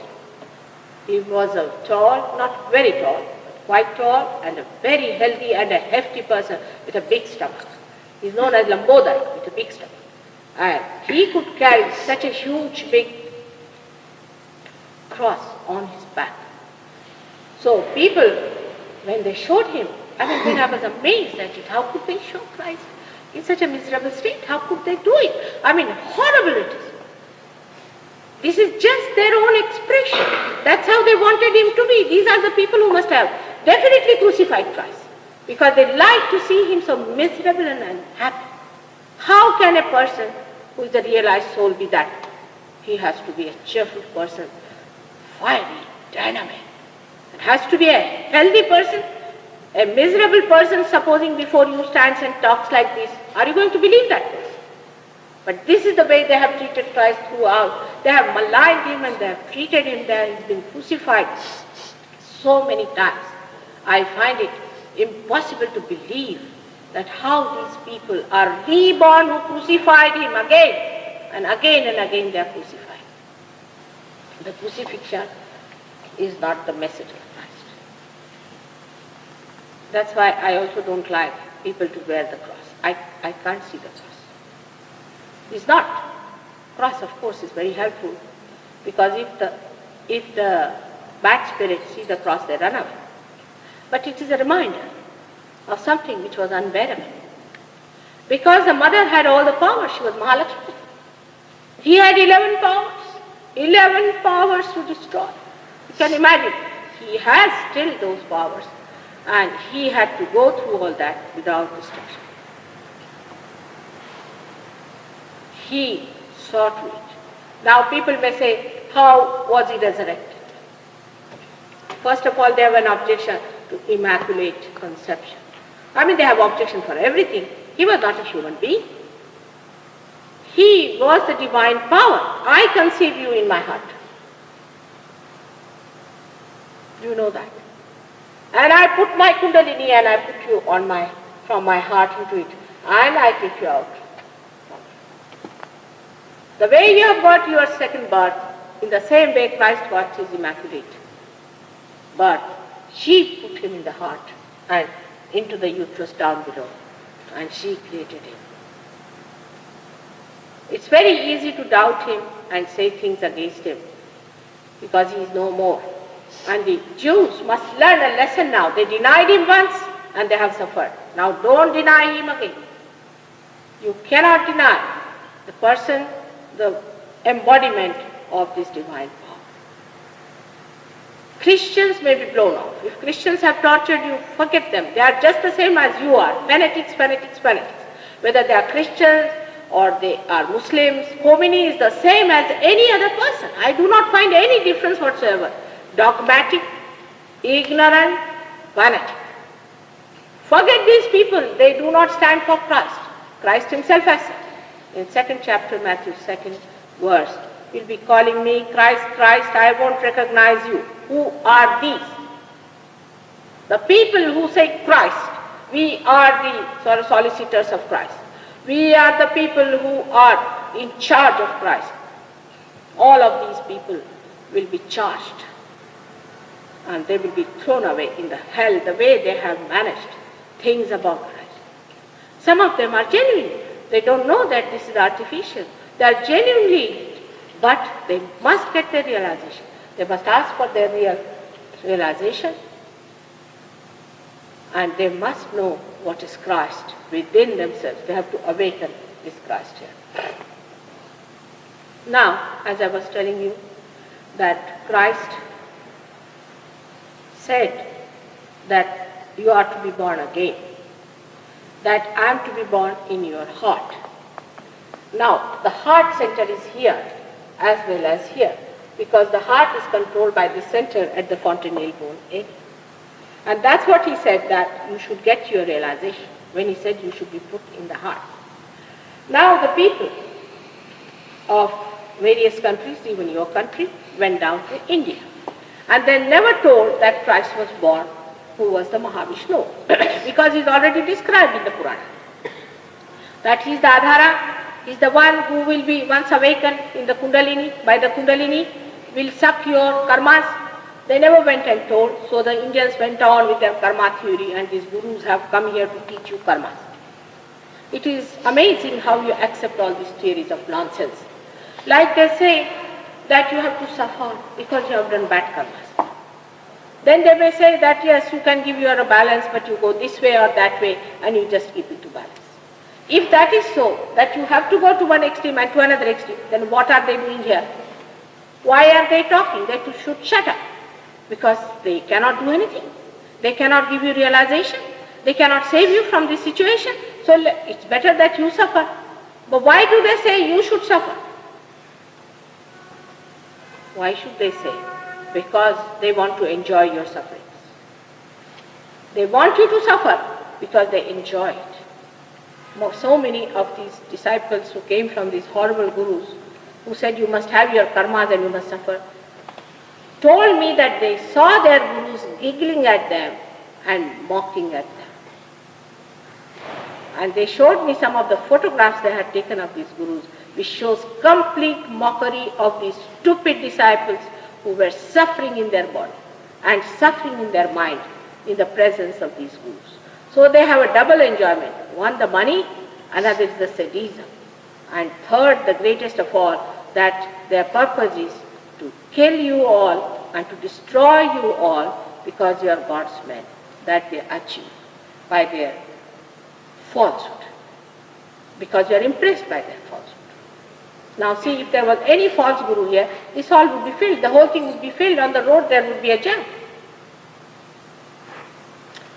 He was a tall, not very tall, but quite tall, and a very healthy and a hefty person with a big stomach. He's known as Lambodai, with a big stomach. And he could carry such a huge, big cross on his back. So people, when they showed him, then I was amazed at it. How could they show Christ in such a miserable state? How could they do it? Horrible it is. This is just their own expression. That's how they wanted him to be. These are the people who must have definitely crucified Christ, because they like to see him so miserable and unhappy. How can a person who is a realized soul be that? He has to be a cheerful person, fiery, dynamic. It has to be a healthy person. A miserable person, supposing before you stands and talks like this, are you going to believe that person? But this is the way they have treated Christ throughout. They have maligned him and they have treated him there. He's been crucified so many times. I find it impossible to believe that how these people are reborn who crucified him again and again and again they are crucified. The crucifixion is not the message of Christ. That's why I also don't like people to wear the cross. I can't see the cross. It's not. Cross, of course, is very helpful, because if the bad spirits see the cross, they run away. But it is a reminder of something which was unbearable. Because the mother had all the power, she was Mahalakshmi. He had 11 powers. 11 powers to destroy. You can imagine, he has still those powers, and he had to go through all that without destruction. He saw to it. Now people may say, how was he resurrected? First of all, they have an objection to immaculate conception. They have objection for everything. He was not a human being. He was the divine power. I conceive you in my heart. Do you know that? And I put my kundalini and I put you from my heart into it. And I take you out. The way you have got your second birth, in the same way Christ got his immaculate birth. She put him in the heart and into the uterus down below, and she created him. It's very easy to doubt him and say things against him, because he is no more. And the Jews must learn a lesson now. They denied him once and they have suffered. Now don't deny him again. You cannot deny the person, the embodiment of this divine power. Christians may be blown off. If Christians have tortured you, forget them. They are just the same as you are. Fanatics. Whether they are Christians or they are Muslims, Khomeini is the same as any other person. I do not find any difference whatsoever. Dogmatic, ignorant, fanatic. Forget these people. They do not stand for Christ. Christ himself has said in 2nd chapter, Matthew 2nd verse, you'll be calling me Christ, Christ, I won't recognize you. Who are these? The people who say Christ, we are the solicitors of Christ. We are the people who are in charge of Christ. All of these people will be charged and they will be thrown away in the hell the way they have managed things about Christ. Some of them are genuine. They don't know that this is artificial. They are genuinely, but they must get their realization. They must ask for their real realization, and they must know what is Christ within themselves. They have to awaken this Christ here. Now, as I was telling you, that Christ said that you are to be born again, that I am to be born in your heart. Now, the heart center is here as well as here, because the heart is controlled by the center at the fontanelle bone area. And that's what he said, that you should get your realization, when he said you should be put in the heart. Now the people of various countries, even your country, went down to India. And they never told that Christ was born, who was the Mahavishnu, because he's already described in the Purana. that he is the Adhara, he is the one who will be once awakened in the Kundalini, by the Kundalini, will suck your karmas. They never went and told, so the Indians went on with their karma theory, and these gurus have come here to teach you karmas. It is amazing how you accept all these theories of nonsense. Like they say that you have to suffer because you have done bad karmas. Then they may say that yes, you can give your balance, but you go this way or that way, and you just keep it to balance. If that is so, that you have to go to one extreme and to another extreme, then what are they doing here? Why are they talking? They should shut up. Because they cannot do anything. They cannot give you realization. They cannot save you from this situation. So it's better that you suffer. But why do they say you should suffer? Why should they say? Because they want to enjoy your sufferings. They want you to suffer because they enjoy it. So many of these disciples who came from these horrible gurus, who said you must have your karmas and you must suffer, told me that they saw their gurus giggling at them and mocking at them. And they showed me some of the photographs they had taken of these gurus, which shows complete mockery of these stupid disciples who were suffering in their body and suffering in their mind in the presence of these gurus. So they have a double enjoyment. One, the money, another is the sadism. And third, the greatest of all, that their purpose is to kill you all and to destroy you all because you are God's men. That they achieve by their falsehood. Because you are impressed by their falsehood. Now see, if there was any false guru here, this hall would be filled. The whole thing would be filled. On the road there would be a jam.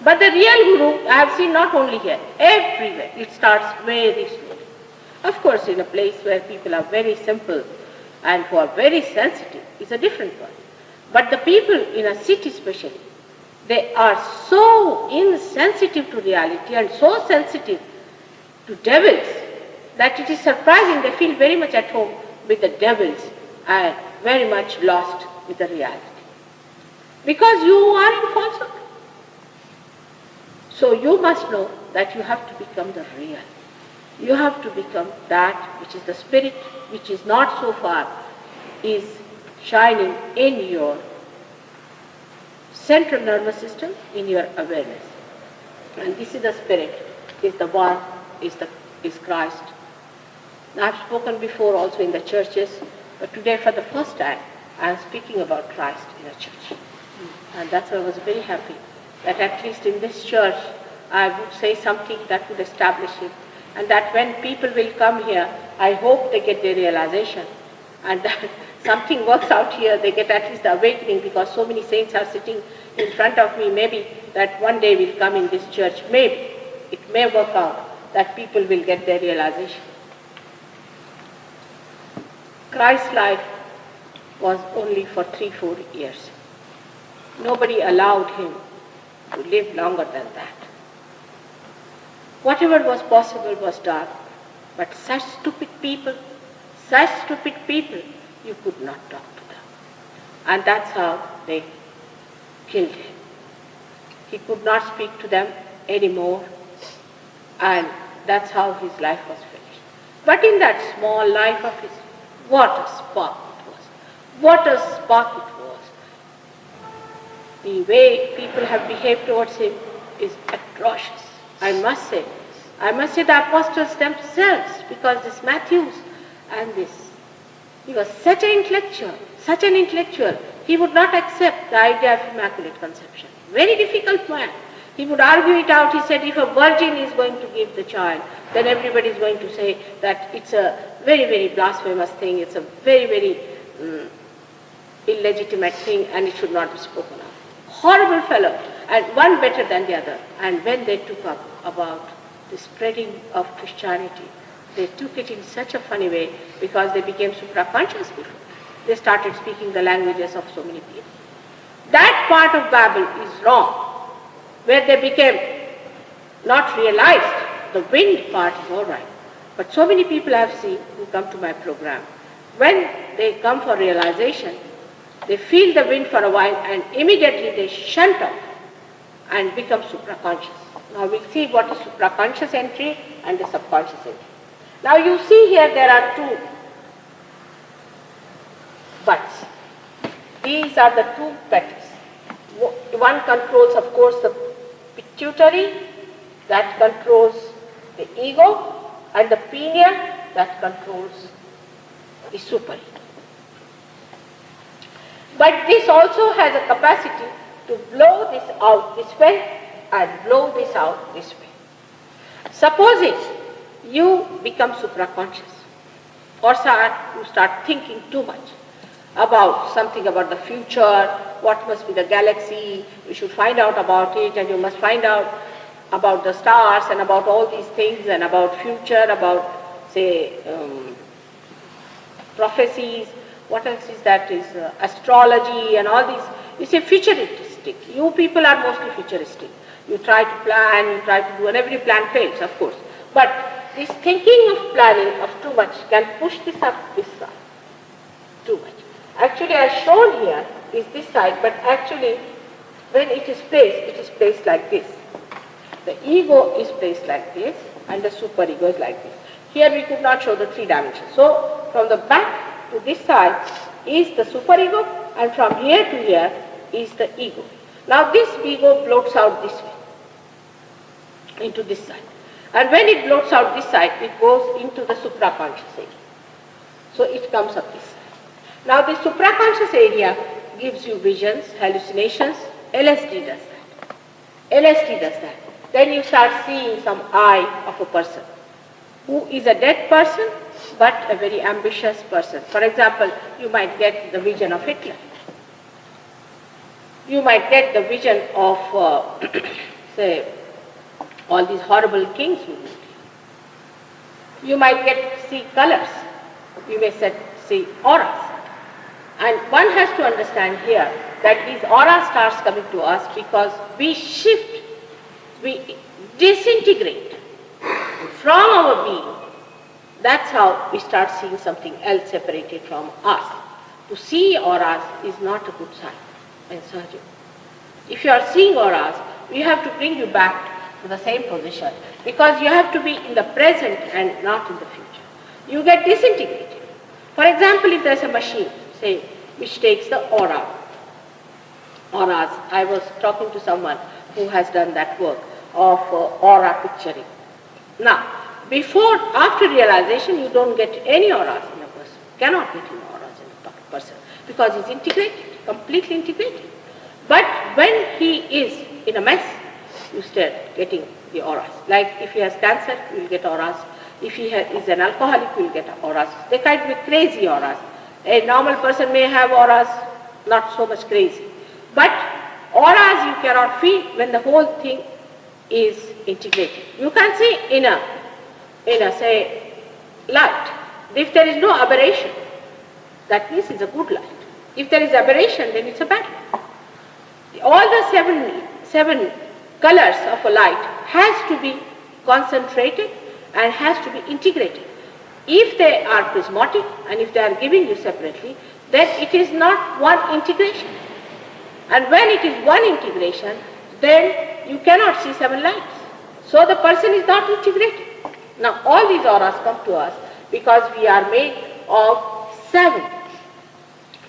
But the real guru, I have seen not only here, everywhere. It starts very slowly. Of course, in a place where people are very simple and who are very sensitive, is a different one. But the people in a city especially, they are so insensitive to reality and so sensitive to devils that it is surprising. They feel very much at home with the devils and very much lost with the reality. Because you are in falsehood. So you must know that you have to become the real. You have to become that which is the spirit, which is not so far, is shining in your central nervous system, in your awareness. And this is the spirit, is the one, is Christ. Now, I've spoken before also in the churches, but today for the first time I am speaking about Christ in a church. And that's why I was very happy that at least in this church I would say something that would establish it. And that when people will come here, I hope they get their realization. And that something works out here, they get at least the awakening, because so many saints are sitting in front of me. Maybe that one day will come in this church. Maybe it may work out that people will get their realization. Christ's life was only for 3-4 years. Nobody allowed him to live longer than that. Whatever was possible was done, but such stupid people, you could not talk to them. And that's how they killed him. He could not speak to them anymore, and that's how his life was finished. But in that small life of his, what a spark it was. What a spark it was. The way people have behaved towards him is atrocious. I must say the apostles themselves, because this Matthews and this, he was such an intellectual, he would not accept the idea of Immaculate Conception. Very difficult man. He would argue it out. He said if a virgin is going to give the child, then everybody is going to say that it's a very, very blasphemous thing, it's a very, very illegitimate thing, and it should not be spoken of. Horrible fellow, and one better than the other. And when they took up about the spreading of Christianity, they took it in such a funny way, because they became supra-conscious before. They started speaking the languages of so many people. That part of Babel is wrong, where they became not realized. The wind part is all right. But so many people I have seen who come to my program, when they come for realization, they feel the wind for a while and immediately they shunt off. and become supraconscious. Now we'll see what is supraconscious entry and the subconscious entry. Now you see here there are two buds. These are the two petals. One controls, of course, the pituitary, that controls the ego, and the pineal, that controls the superego. But this also has a capacity to blow this out this way and blow this out this way. Supposing you become supraconscious, or you start thinking too much about something about the future, what must be the galaxy, you should find out about it, and you must find out about the stars and about all these things and about future, about, say, prophecies, what else is that, is astrology and all these. You say futuristic. You people are mostly futuristic. You try to plan, you try to do, and every plan fails, of course. But this thinking of planning of too much can push this up this side, too much. Actually, as shown here is this side, but actually when it is placed like this. The ego is placed like this and the superego is like this. Here we could not show the three dimensions. So from the back to this side is the superego, and from here to here is the ego. Now this ego floats out this way, into this side. And when it floats out this side, it goes into the supraconscious area. So it comes up this side. Now the supraconscious area gives you visions, hallucinations. LSD does that. LSD does that. Then you start seeing some eye of a person who is a dead person but a very ambitious person. For example, you might get the vision of Hitler. You might get the vision of, say, all these horrible kings who lived. You might see colors. You may see auras. And one has to understand here that these auras starts coming to us because we shift, we disintegrate from our being. That's how we start seeing something else separated from us. To see auras is not a good sign in surgery. If you are seeing auras, we have to bring you back to the same position because you have to be in the present and not in the future. You get disintegrated. For example, if there's a machine, say, which takes the auras. I was talking to someone who has done that work of aura picturing. Now, after realization, you don't get any auras in a person. Cannot get any auras in a person because he's integrated, completely integrated. But when he is in a mess, you start getting the auras. Like if he has cancer, you will get auras. If he is an alcoholic, you will get auras. They can't be crazy auras. A normal person may have auras, not so much crazy. But auras you cannot feel when the whole thing is integrated. You can see in a say, light. If there is no aberration, that means it's a good light. If there is aberration, then it's a bad light. All the seven colors of a light has to be concentrated and has to be integrated. If they are prismatic and if they are giving you separately, then it is not one integration. And when it is one integration, then you cannot see seven lights. So the person is not integrated. Now all these auras come to us because we are made of 7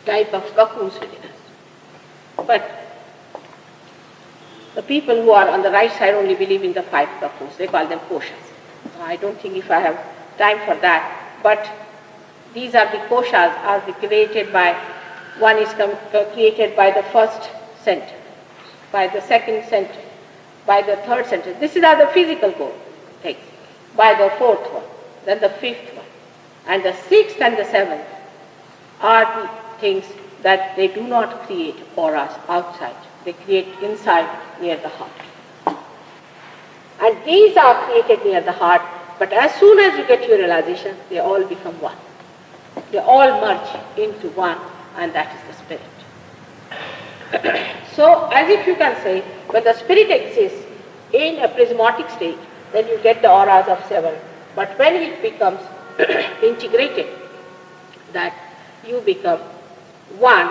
type of cocoons within us. But the people who are on the right side only believe in the 5 cocoons. They call them koshas. I don't think if I have time for that, but these are the koshas are created by, one is created by the first center, by the second center, by the third center. This is the physical things. By the 4th one, then the 5th one, and the 6th and the 7th are the things that they do not create auras outside. They create inside near the heart. And these are created near the heart, but as soon as you get your realization, they all become one. They all merge into one, and that is the spirit. So, as if you can say, when the spirit exists in a prismatic state, then you get the auras of 7. But when it becomes integrated, that you become one,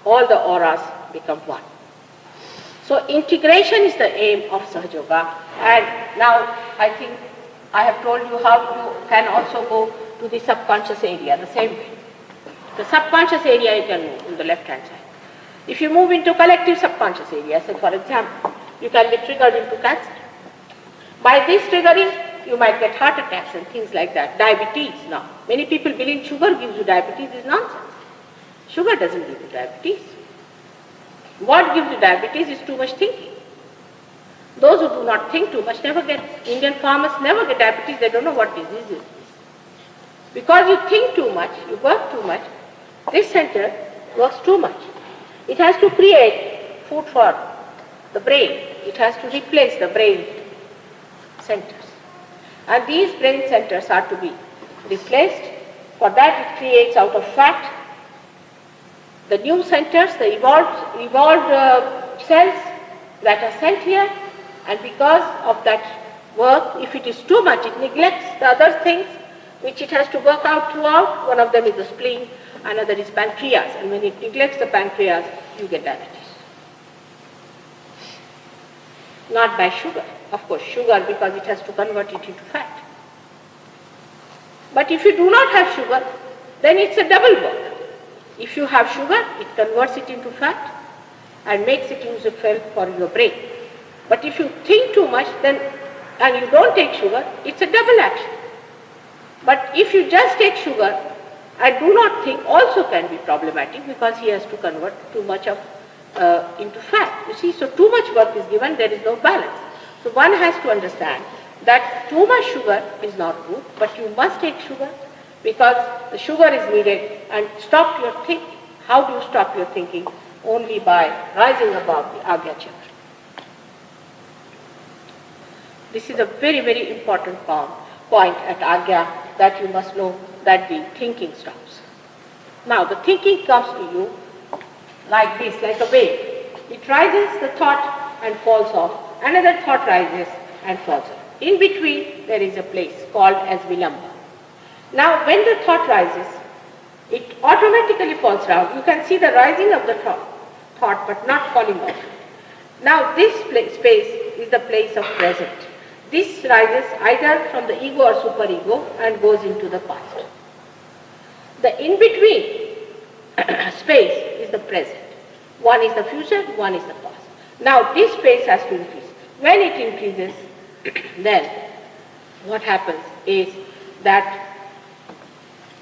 all the auras become one. So integration is the aim of Sahaja Yoga. And now I think I have told you how you can also go to the subconscious area the same way. The subconscious area you can move on the left hand side. If you move into collective subconscious area, say for example, you can be triggered into cancer. By this triggering, you might get heart attacks and things like that. Diabetes now. Many people believe sugar gives you diabetes is nonsense. Sugar doesn't give you diabetes. What gives you diabetes is too much thinking. Those who do not think too much never get, Indian farmers never get diabetes, they don't know what disease is this. Because you think too much, you work too much, this center works too much. It has to create food for the brain. It has to replace the brain centers. And these brain centers are to be replaced. For that it creates out of fat the new centers, the evolved cells that are sent here, and because of that work, if it is too much, it neglects the other things which it has to work out throughout. One of them is the spleen, another is pancreas, and when it neglects the pancreas, you get diabetes. Not by sugar, of course, sugar because it has to convert it into fat. But if you do not have sugar, then it's a double work. If you have sugar, it converts it into fat and makes it useful for your brain. But if you think too much then, and you don't take sugar, it's a double action. But if you just take sugar and do not think, also can be problematic because he has to convert too much of into fat. You see, so too much work is given, there is no balance. So one has to understand that too much sugar is not good, but you must take sugar because the sugar is needed, and stop your thinking. How do you stop your thinking? Only by rising above the Agya Chakra. This is a very, very important point at Agya, that you must know that the thinking stops. Now the thinking comes to you like this, like a wave. It rises, the thought, and falls off. Another thought rises and falls off. In between there is a place called as Vilamba. Now when the thought rises, it automatically falls down. You can see the rising of the thought but not falling off. Now this space is the place of present. This rises either from the ego or superego and goes into the past. The in-between space is the present. One is the future, one is the past. Now this space has to increase. When it increases, then what happens is that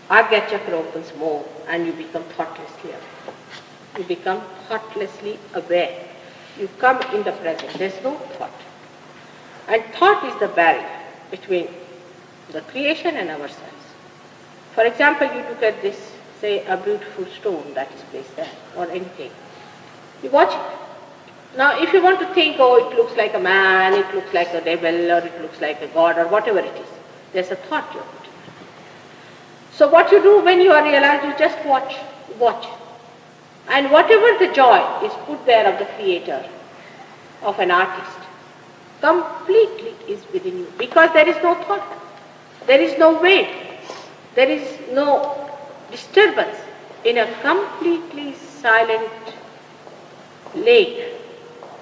Agya Chakra opens more and you become thoughtlessly aware. You become thoughtlessly aware. You come in the present. There's no thought. And thought is the barrier between the creation and ourselves. For example, you look at this, say a beautiful stone that is placed there or anything. You watch it. Now if you want to think, oh, it looks like a man, it looks like a devil, or it looks like a god, or whatever it is, there's a thought you're putting. So what you do when you are realized, you just watch. And whatever the joy is put there of the creator, of an artist, completely is within you. Because there is no thought, there is no weight, there is no disturbance. In a completely silent lake,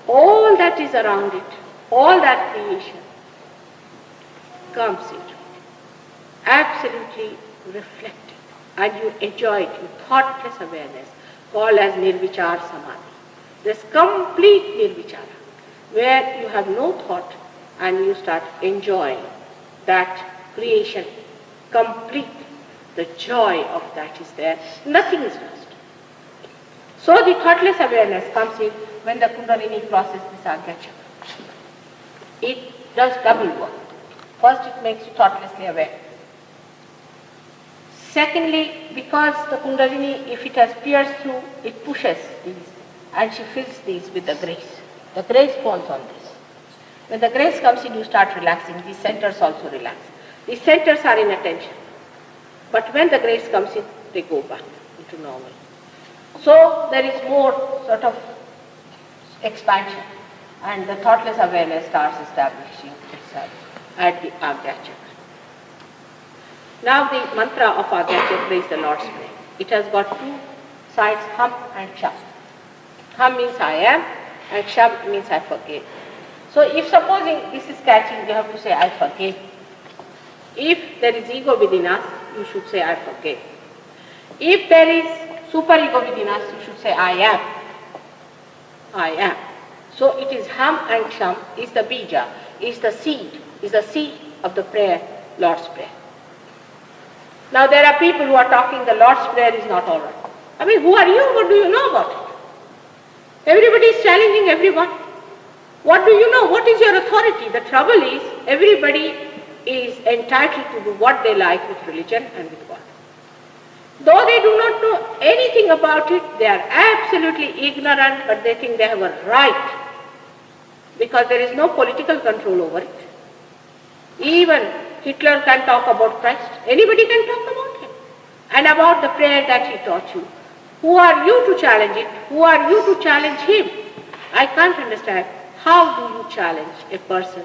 all that is around it, all that creation comes into it. Absolutely reflected, and you enjoy it with thoughtless awareness, called as Nirvichar Samadhi. There's complete Nirvichara, where you have no thought and you start enjoying that creation complete. The joy of that is there, nothing is lost. So the thoughtless awareness comes in when the Kundalini crosses this Agya Chakra. It does double work. First it makes you thoughtlessly aware. Secondly, because the Kundalini, if it has pierced through, it pushes these and she fills these with the grace. The grace falls on this. When the grace comes in, you start relaxing. These centers also relax. These centers are in attention. But when the grace comes in, they go back into normal. So there is more sort of expansion, and the thoughtless awareness starts establishing itself at the Agya Chakra. Now the mantra of Agya Chakra is the Lord's Prayer. It has got two sides, hum and cha. Hum means I am, and sham means I forgive. So if supposing this is catching, you have to say I forgive. If there is ego within us, you should say I forgive. If there is superego within us, you should say I am. I am. So it is ham and sham is the bija, is the seed of the prayer, Lord's Prayer. Now there are people who are talking the Lord's Prayer is not all right. I mean, who are you? What do you know about it? Everybody is challenging everyone. What do you know? What is your authority? The trouble is, everybody is entitled to do what they like with religion and with God. Though they do not know anything about it, they are absolutely ignorant, but they think they have a right because there is no political control over it. Even Hitler can talk about Christ. Anybody can talk about him and about the prayer that he taught you. Who are you to challenge it? Who are you to challenge him? I can't understand. How do you challenge a person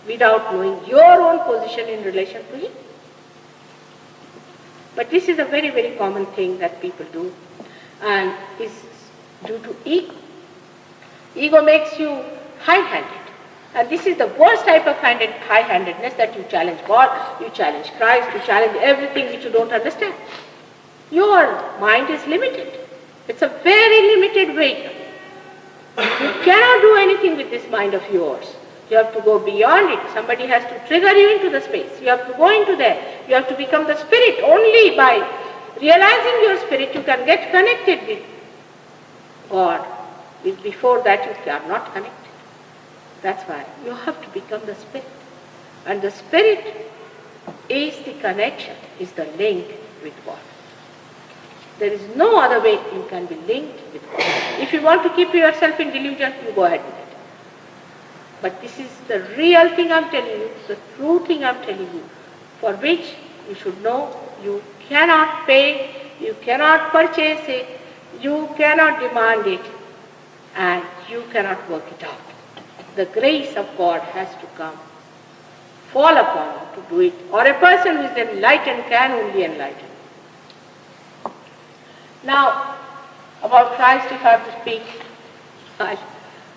without knowing your own position in relation to him? But this is a very, very common thing that people do, and is due to ego. Ego makes you high-handed. And this is the worst type of high-handedness, that you challenge God, you challenge Christ, you challenge everything which you don't understand. Your mind is limited. It's a very limited vehicle. You cannot do anything with this mind of yours. You have to go beyond it. Somebody has to trigger you into the space. You have to go into there. You have to become the spirit. Only by realizing your spirit you can get connected with God. Before that you are not connected. That's why you have to become the spirit. And the spirit is the connection, is the link with God. There is no other way you can be linked with God. If you want to keep yourself in delusion, you go ahead with it. But this is the real thing I'm telling you, the true thing I'm telling you, for which you should know you cannot pay, you cannot purchase it, you cannot demand it, and you cannot work it out. The grace of God has to come, fall upon you to do it, or a person who is enlightened can only enlighten. Now, about Christ, if I have to speak,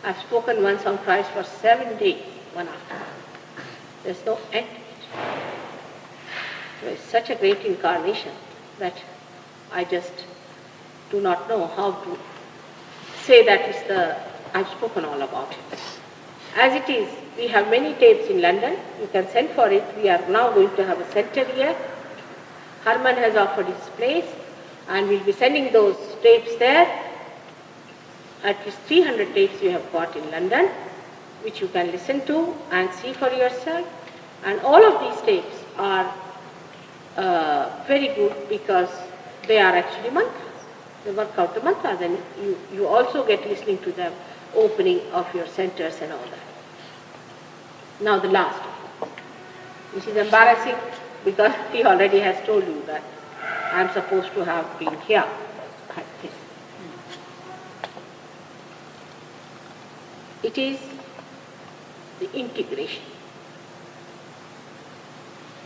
I've spoken once on Christ for 7 days, one after another. There's no end to it. It's such a great incarnation that I just do not know how to say that I've spoken all about it. As it is, we have many tapes in London. You can send for it. We are now going to have a center here. Herman has offered his place, and we'll be sending those tapes there. At least 300 tapes you have got in London, which you can listen to and see for yourself. And all of these tapes are very good because they are actually mantras. They work out the mantras, and you also get listening to them, opening of your centers and all that. Now the last, which is embarrassing because he already has told you that I'm supposed to have been here. It is the integration.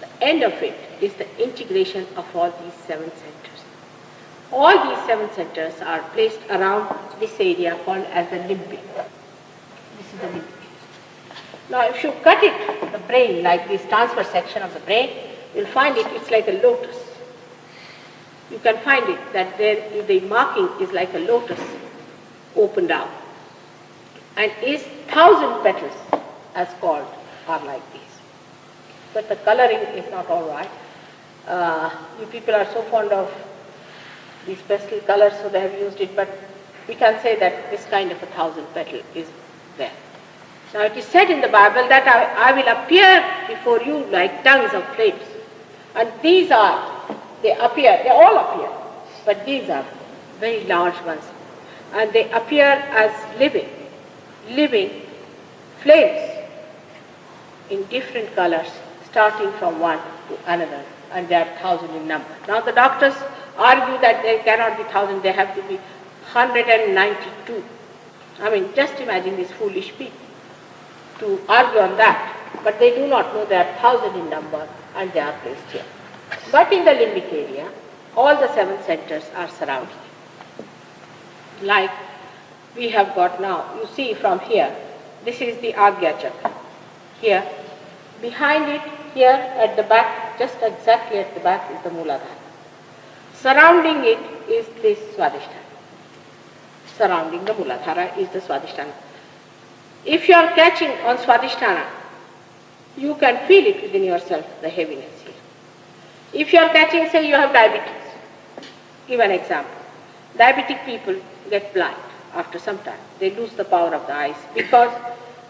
The end of it is the integration of all these 7 centers. All these 7 centers are placed around this area called as the limbic. This is the limbic. Now if you cut it, the brain, like this transverse section of the brain, you'll find it's like a lotus. You can find it that the marking is like a lotus opened out. And is 1,000 petals, as called, are like these. But the coloring is not all right. You people are so fond of these pastel colors, so they have used it, but we can say that this kind of 1,000 petal is there. Now it is said in the Bible that I will appear before you like tongues of flames. And they all appear, but these are very large ones. And they appear as living flames in different colors, starting from one to another, and they are 1,000 in number. Now the doctors argue that there cannot be 1,000, they have to be 192. I mean, just imagine these foolish people to argue on that, but they do not know they are 1,000 in number and they are placed here. But in the limbic area, all the 7 centers are surrounded. Like we have got now. You see from here, this is the Agya Chakra. Here, behind it, here at the back, just exactly at the back is the Mooladhara. Surrounding it is this Swadhisthana. Surrounding the Mooladhara is the Swadhisthana. If you are catching on Swadhisthana, you can feel it within yourself, the heaviness here. If you are catching, say you have diabetes, give an example. Diabetic people get blind after some time. They lose the power of the eyes because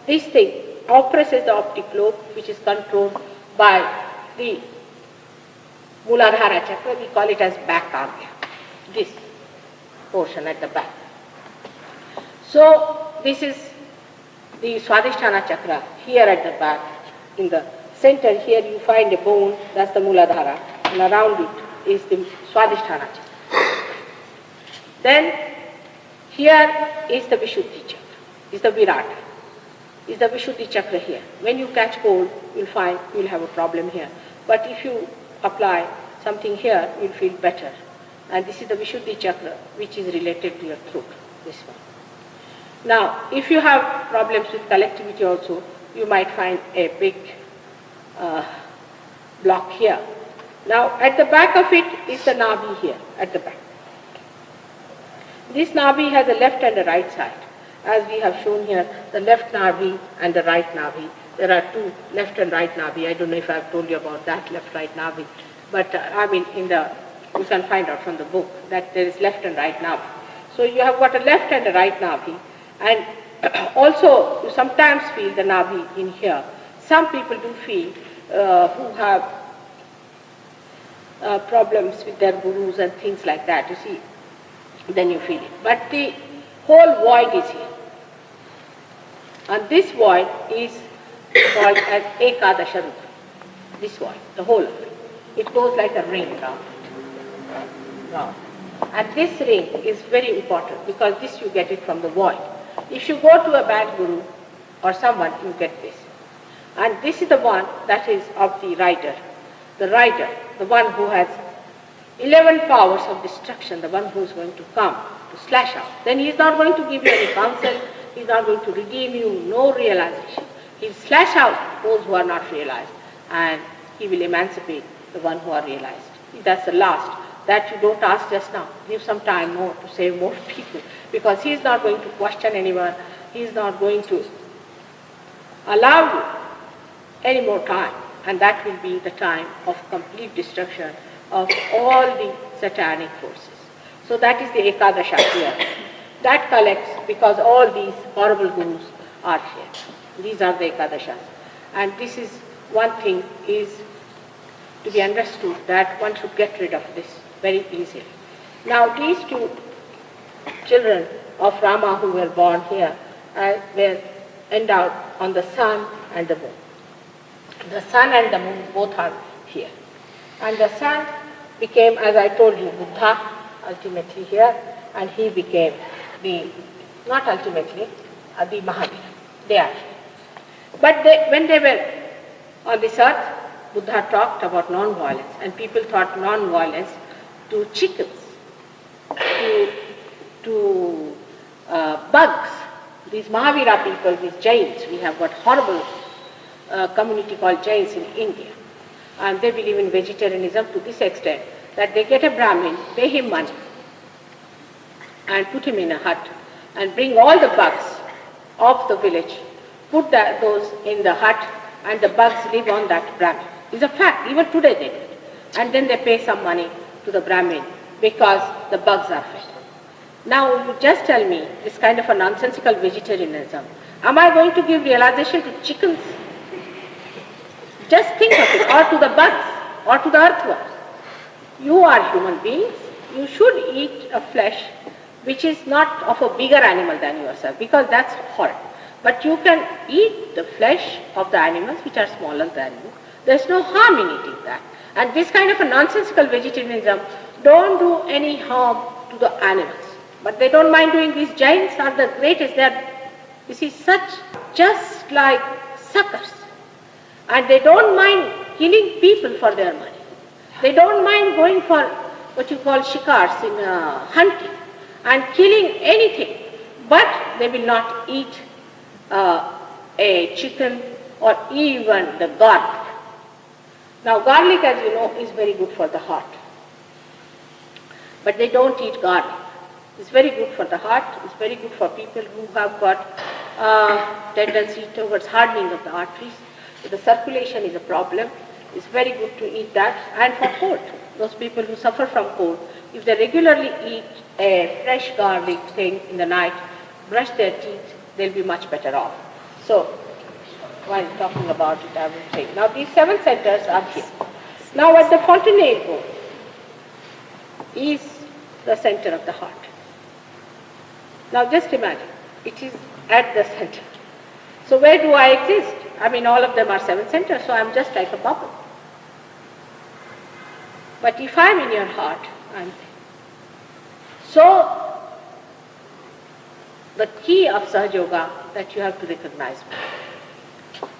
this thing oppresses the optic lobe, which is controlled by the Mooladhara chakra. We call it as back agya, this portion at the back. So this is the Swadhisthana chakra here at the back. In the center here you find a bone, that's the Mooladhara, and around it is the Swadhisthana chakra. Then here is the Vishuddhi chakra, is the Virata, is the Vishuddhi chakra here. When you catch cold, you'll find you'll have a problem here. But if you apply something here, you'll feel better. And this is the Vishuddhi chakra, which is related to your throat, this one. Now, if you have problems with collectivity also, you might find a big block here. Now, at the back of it is the Nabi here, at the back. This Nabi has a left and a right side. As we have shown here, the left Nabi and the right Nabi. There are two left and right Nabi. I don't know if I've told you about that, left-right Nabi. But I mean, you can find out from the book that there is left and right Nabi. So you have got a left and a right Nabi. And also, you sometimes feel the Nabi in here. Some people do feel who have problems with their gurus and things like that, you see, then you feel it. But the whole void is here. And this void is called as Ekadasha Rupa. This void, the whole of it. It goes like a ring round. And this ring is very important because this you get it from the void. If you go to a bad guru or someone, you get this. And this is the one that is of the rider. The rider, the one who has 11 powers of destruction, the one who is going to come to slash out. Then he is not going to give you any counsel, he is not going to redeem you, no realization. He will slash out those who are not realized and he will emancipate the one who are realized. That's the last. That you don't ask just now. Give some time more to save more people because he is not going to question anyone. He is not going to allow you any more time. And that will be the time of complete destruction of all the satanic forces. So that is the Ekadasha here. That collects because all these horrible gurus are here. These are the Ekadashas. And this is one thing is to be understood that one should get rid of this very easily. Now these two children of Rama who were born here were endowed on the sun and the moon. The sun and the moon both are here. And the sun became, as I told you, Buddha ultimately here, and he became not ultimately, the Mahavira. They are here. But when they were on this earth, Buddha talked about non-violence, and people thought non-violence to chickens, to bugs. These Mahavira people, these Jains, we have got horrible community called Jains in India. And they believe in vegetarianism to this extent that they get a Brahmin, pay him money, and put him in a hut, and bring all the bugs of the village, put those in the hut, and the bugs live on that Brahmin. It's a fact, even today they do it. And then they pay some money to the Brahmin because the bugs are fed. Now you just tell me, this kind of a nonsensical vegetarianism, am I going to give realization to chickens? Just think of it, or to the bugs, or to the earthworms. You are human beings, you should eat a flesh which is not of a bigger animal than yourself, because that's horrible. But you can eat the flesh of the animals which are smaller than you. There's no harm in eating that. And this kind of a nonsensical vegetarianism don't do any harm to the animals. But they don't mind doing. These giants are the greatest. They are, you see, such just like suckers. And they don't mind killing people for their money. They don't mind going for what you call shikars in hunting and killing anything. But they will not eat a chicken or even the garlic. Now garlic, as you know, is very good for the heart. But they don't eat garlic. It's very good for the heart. It's very good for people who have got tendency towards hardening of the arteries. So the circulation is a problem. It's very good to eat that. And for cold, those people who suffer from cold, if they regularly eat a fresh garlic thing in the night, brush their teeth, they'll be much better off. So while talking about it, I will say. Now these 7 centers are here. Now at the fontanelle bone is the center of the heart. Now just imagine, it is at the center. So where do I exist? I mean, all of them are 7 centers, so I'm just like a bubble. But if I'm in your heart, I'm there. So the key of Sahaja Yoga that you have to recognize me.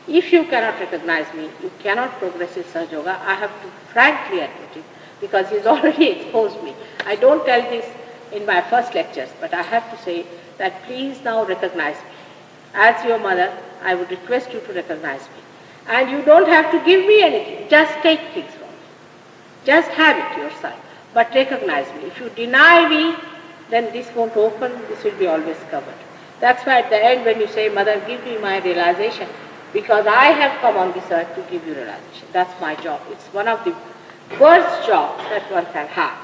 If you cannot recognize me, you cannot progress in Sahaja Yoga. I have to frankly admit it, because he's already exposed me. I don't tell this in my first lectures, but I have to say that please now recognize me. As your mother, I would request you to recognize me. And you don't have to give me anything, just take things from me. Just have it your side, but recognize me. If you deny me, then this won't open, this will be always covered. That's why at the end when you say, Mother, give me my realization, because I have come on this earth to give you realization. That's my job. It's one of the worst jobs that one can have.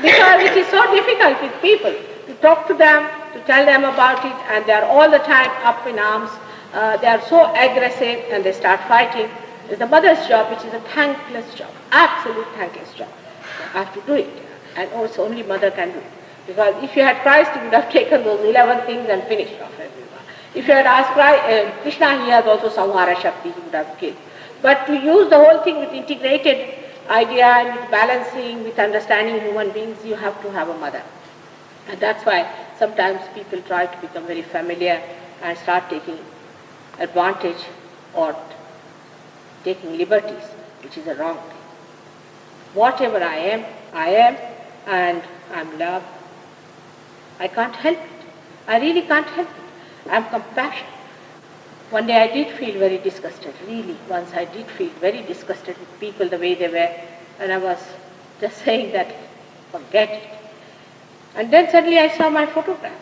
because it is so difficult with people to talk to them, to tell them about it, and they are all the time up in arms. They are so aggressive and they start fighting. It's the mother's job, which is a thankless job, absolute thankless job. I have to do it, and also only mother can do it. Because if you had Christ, you would have taken those 11 things and finished off everyone. If you had asked Krishna, he has also Samhara Shakti, he would have killed. But to use the whole thing with integrated idea and with balancing, with understanding human beings, you have to have a mother. And that's why sometimes people try to become very familiar and start taking advantage or taking liberties, which is a wrong thing. Whatever I am, and I'm love. I can't help it. I really can't help it. I'm compassion. One day I did feel very disgusted, really. Once I did feel very disgusted with people the way they were, and I was just saying that, forget it. And then suddenly I saw my photograph,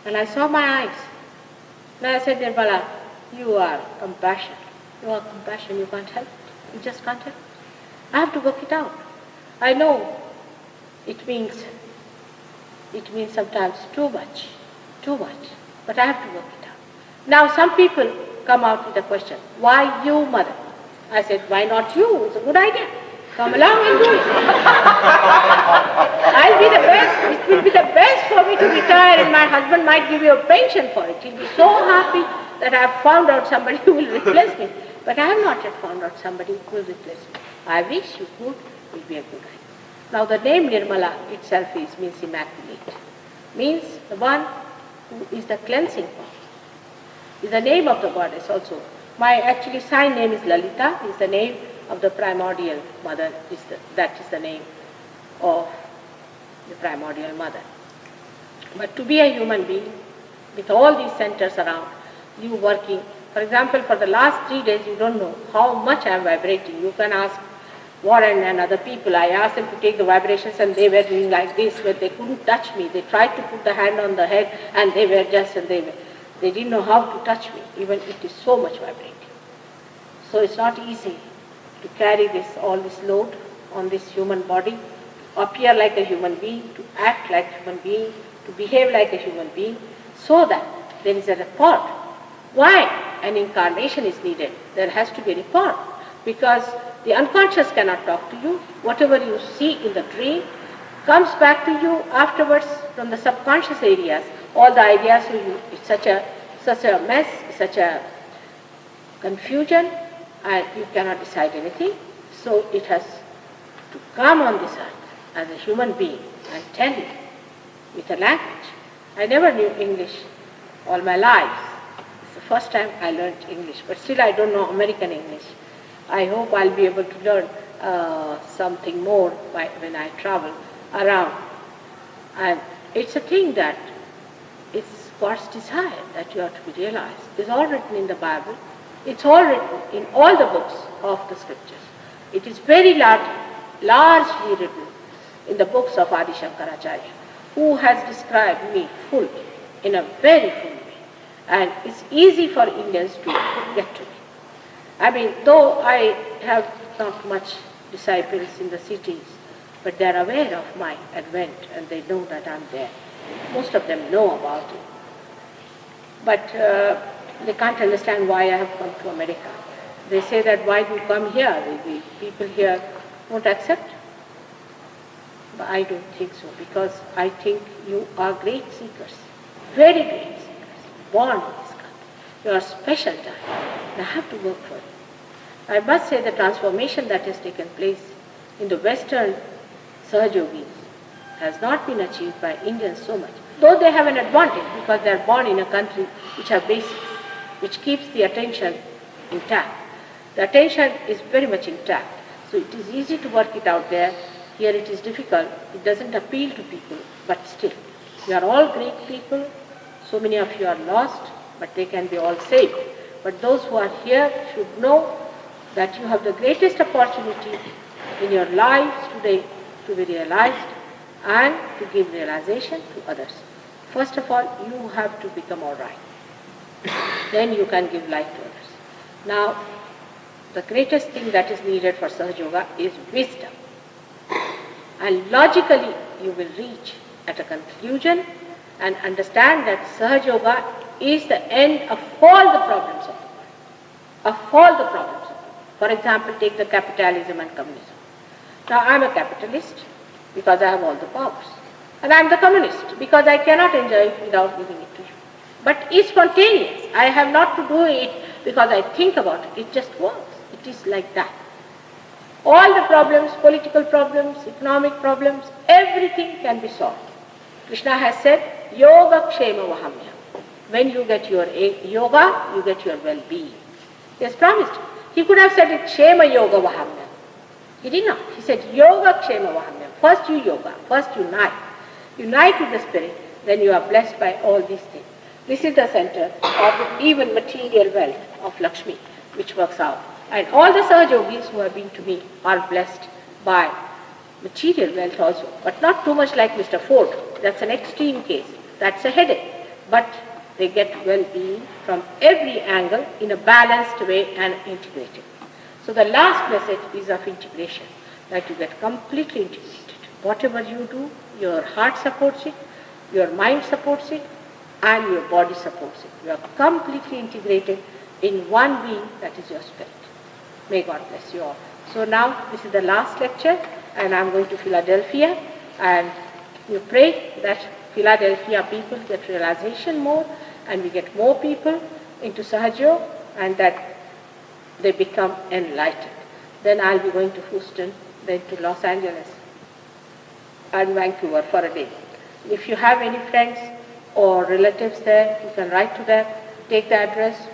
and I saw my eyes. And I said, Nirmala, you are compassion. You are compassion, you can't help it. You just can't help it. I have to work it out. I know it means sometimes too much, but I have to work it out. Now some people come out with a question, why you, mother? I said, why not you? It's a good idea. Come along and do it. I'll be the best. It will be the best for me to retire, and my husband might give you a pension for it. He'll be so happy that I have found out somebody who will replace me. But I have not yet found out somebody who will replace me. I wish you could. It will be a good idea. Now the name Nirmala itself means immaculate. Means the one who is the cleansing one. Is the name of the goddess also. My actually sign name is Lalita, is the name of the primordial mother, that is the name of the primordial mother. But to be a human being, with all these centers around, you working, for example, for the last 3 days, you don't know how much I am vibrating. You can ask Warren and other people. I asked them to take the vibrations and they were doing like this, but they couldn't touch me. They tried to put the hand on the head and they were just, they didn't know how to touch me, even it is so much vibrating. So it's not easy to carry all this load on this human body, to appear like a human being, to act like a human being, to behave like a human being, so that there is a rapport. Why an incarnation is needed? There has to be a rapport, because the unconscious cannot talk to you. Whatever you see in the dream comes back to you afterwards from the subconscious areas. All the ideas, it's such a mess, such a confusion, and you cannot decide anything. So it has to come on this earth as a human being and tell you with a language. I never knew English all my life. It's the first time I learned English, but still I don't know American English. I hope I'll be able to learn something more when I travel around. And it's a thing that it's God's desire that you have to be realized. It's all written in the Bible. It's all written in all the books of the scriptures. It is very largely written in the books of Adi Shankaracharya, who has described me fully, in a very full way. And it's easy for Indians to get to me. I mean, though I have not much disciples in the cities, but they are aware of my advent and they know that I'm there. Most of them know about it. But they can't understand why I have come to America. They say that why do you come here? The people here won't accept. But I don't think so, because I think you are great seekers, very great seekers, born in this country. You are special type. And I have to work for it. I must say the transformation that has taken place in the Western Sahajogis has not been achieved by Indians so much, though they have an advantage because they are born in a country which have basics, which keeps the attention intact. The attention is very much intact, so it is easy to work it out there. Here it is difficult, it doesn't appeal to people, but still, you are all great people, so many of you are lost, but they can be all saved. But those who are here should know that you have the greatest opportunity in your lives today to be realized and to give realization to others. First of all, you have to become all right. Then you can give light to others. Now, the greatest thing that is needed for Sahaja Yoga is wisdom. And logically, you will reach at a conclusion and understand that Sahaja Yoga is the end of all the problems of the world. Of all the problems of the world. For example, take the capitalism and communism. Now, I am a capitalist because I have all the powers. And I am the communist because I cannot enjoy it without giving it to you. But it's spontaneous. I have not to do it because I think about it. It just works. It is like that. All the problems, political problems, economic problems, everything can be solved. Krishna has said, Yoga Kshema Vahamya. When you get your yoga, you get your well-being. He has promised. He could have said it, Kshema Yoga Vahamya. He did not. He said, Yoga Kshema Vahamya. First you yoga, first unite. Unite with the spirit, then you are blessed by all these things. This is the center of the even material wealth of Lakshmi, which works out. And all the Sahajogis who have been to me are blessed by material wealth also, but not too much like Mr. Ford. That's an extreme case. That's a headache. But they get well-being from every angle in a balanced way and integrated. So the last message is of integration, that you get completely integrated. Whatever you do, your heart supports it, your mind supports it, and your body supports it. You are completely integrated in one being, that is your spirit. May God bless you all. So now, this is the last lecture, and I'm going to Philadelphia, and you pray that Philadelphia people get realization more, and we get more people into Sahaja, and that they become enlightened. Then I'll be going to Houston, then to Los Angeles, and Vancouver for a day. If you have any friends or relatives there, you can write to them, take the address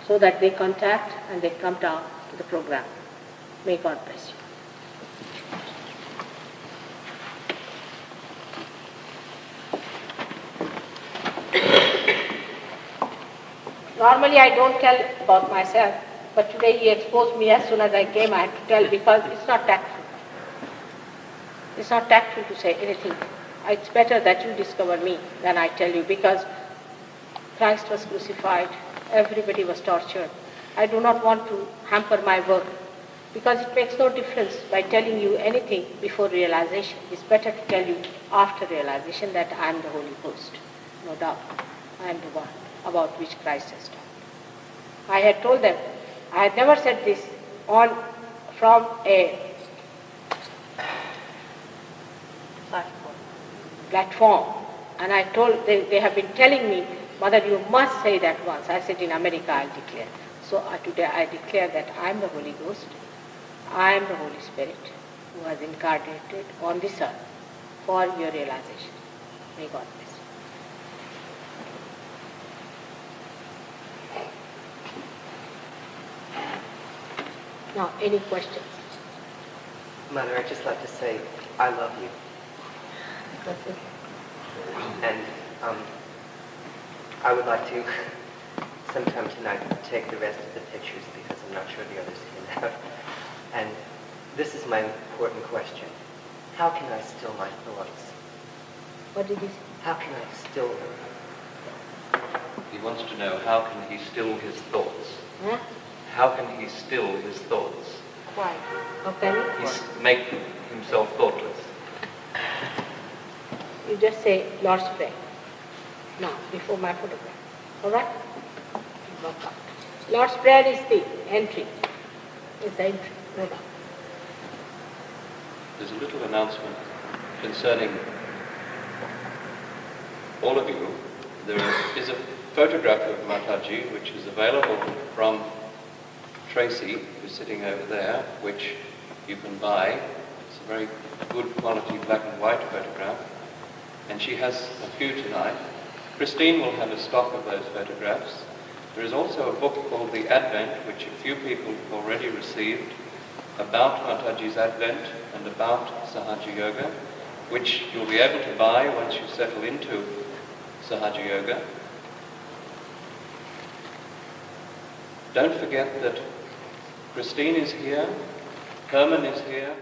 so that they contact and they come down to the program. May God bless you. Normally I don't tell about myself, but today he exposed me as soon as I came. I had to tell because it's not tactful. It's not tactful to say anything. It's better that you discover me than I tell you, because Christ was crucified, everybody was tortured. I do not want to hamper my work, because it makes no difference by telling you anything before realization. It's better to tell you after realization that I am the Holy Ghost. No doubt, I am the one about which Christ has taught. I had told them, I had never said this from a platform, and I told they have been telling me, Mother, you must say that once. I said, in America I'll declare. So today I declare that I am the Holy Ghost, I am the Holy Spirit who has incarnated on this earth for your realization. May God bless you. Now, any questions?
Mother, I'd just like to say I love you.
That's it.
And I would like to sometime tonight take the rest of the pictures because I'm not sure the others came out. And this is my important question. How can I still my thoughts?
What did you say?
How can I still them?
He wants to know how can he still his thoughts?
Huh?
How can he still his thoughts?
Quiet. How can you?
Make himself thoughtless.
You just say Lord's Prayer. Now, before my photograph. All right? Work out. Lord's Prayer is the entry. It's the entry, no doubt.
There's a little announcement concerning all of you. There is a photograph of Mataji which is available from Tracy, who's sitting over there, which you can buy. It's a very good quality black and white photograph. And she has a few tonight. Christine will have a stock of those photographs. There is also a book called The Advent, which a few people have already received, about Mataji's Advent and about Sahaja Yoga, which you'll be able to buy once you settle into Sahaja Yoga. Don't forget that Christine is here, Herman is here,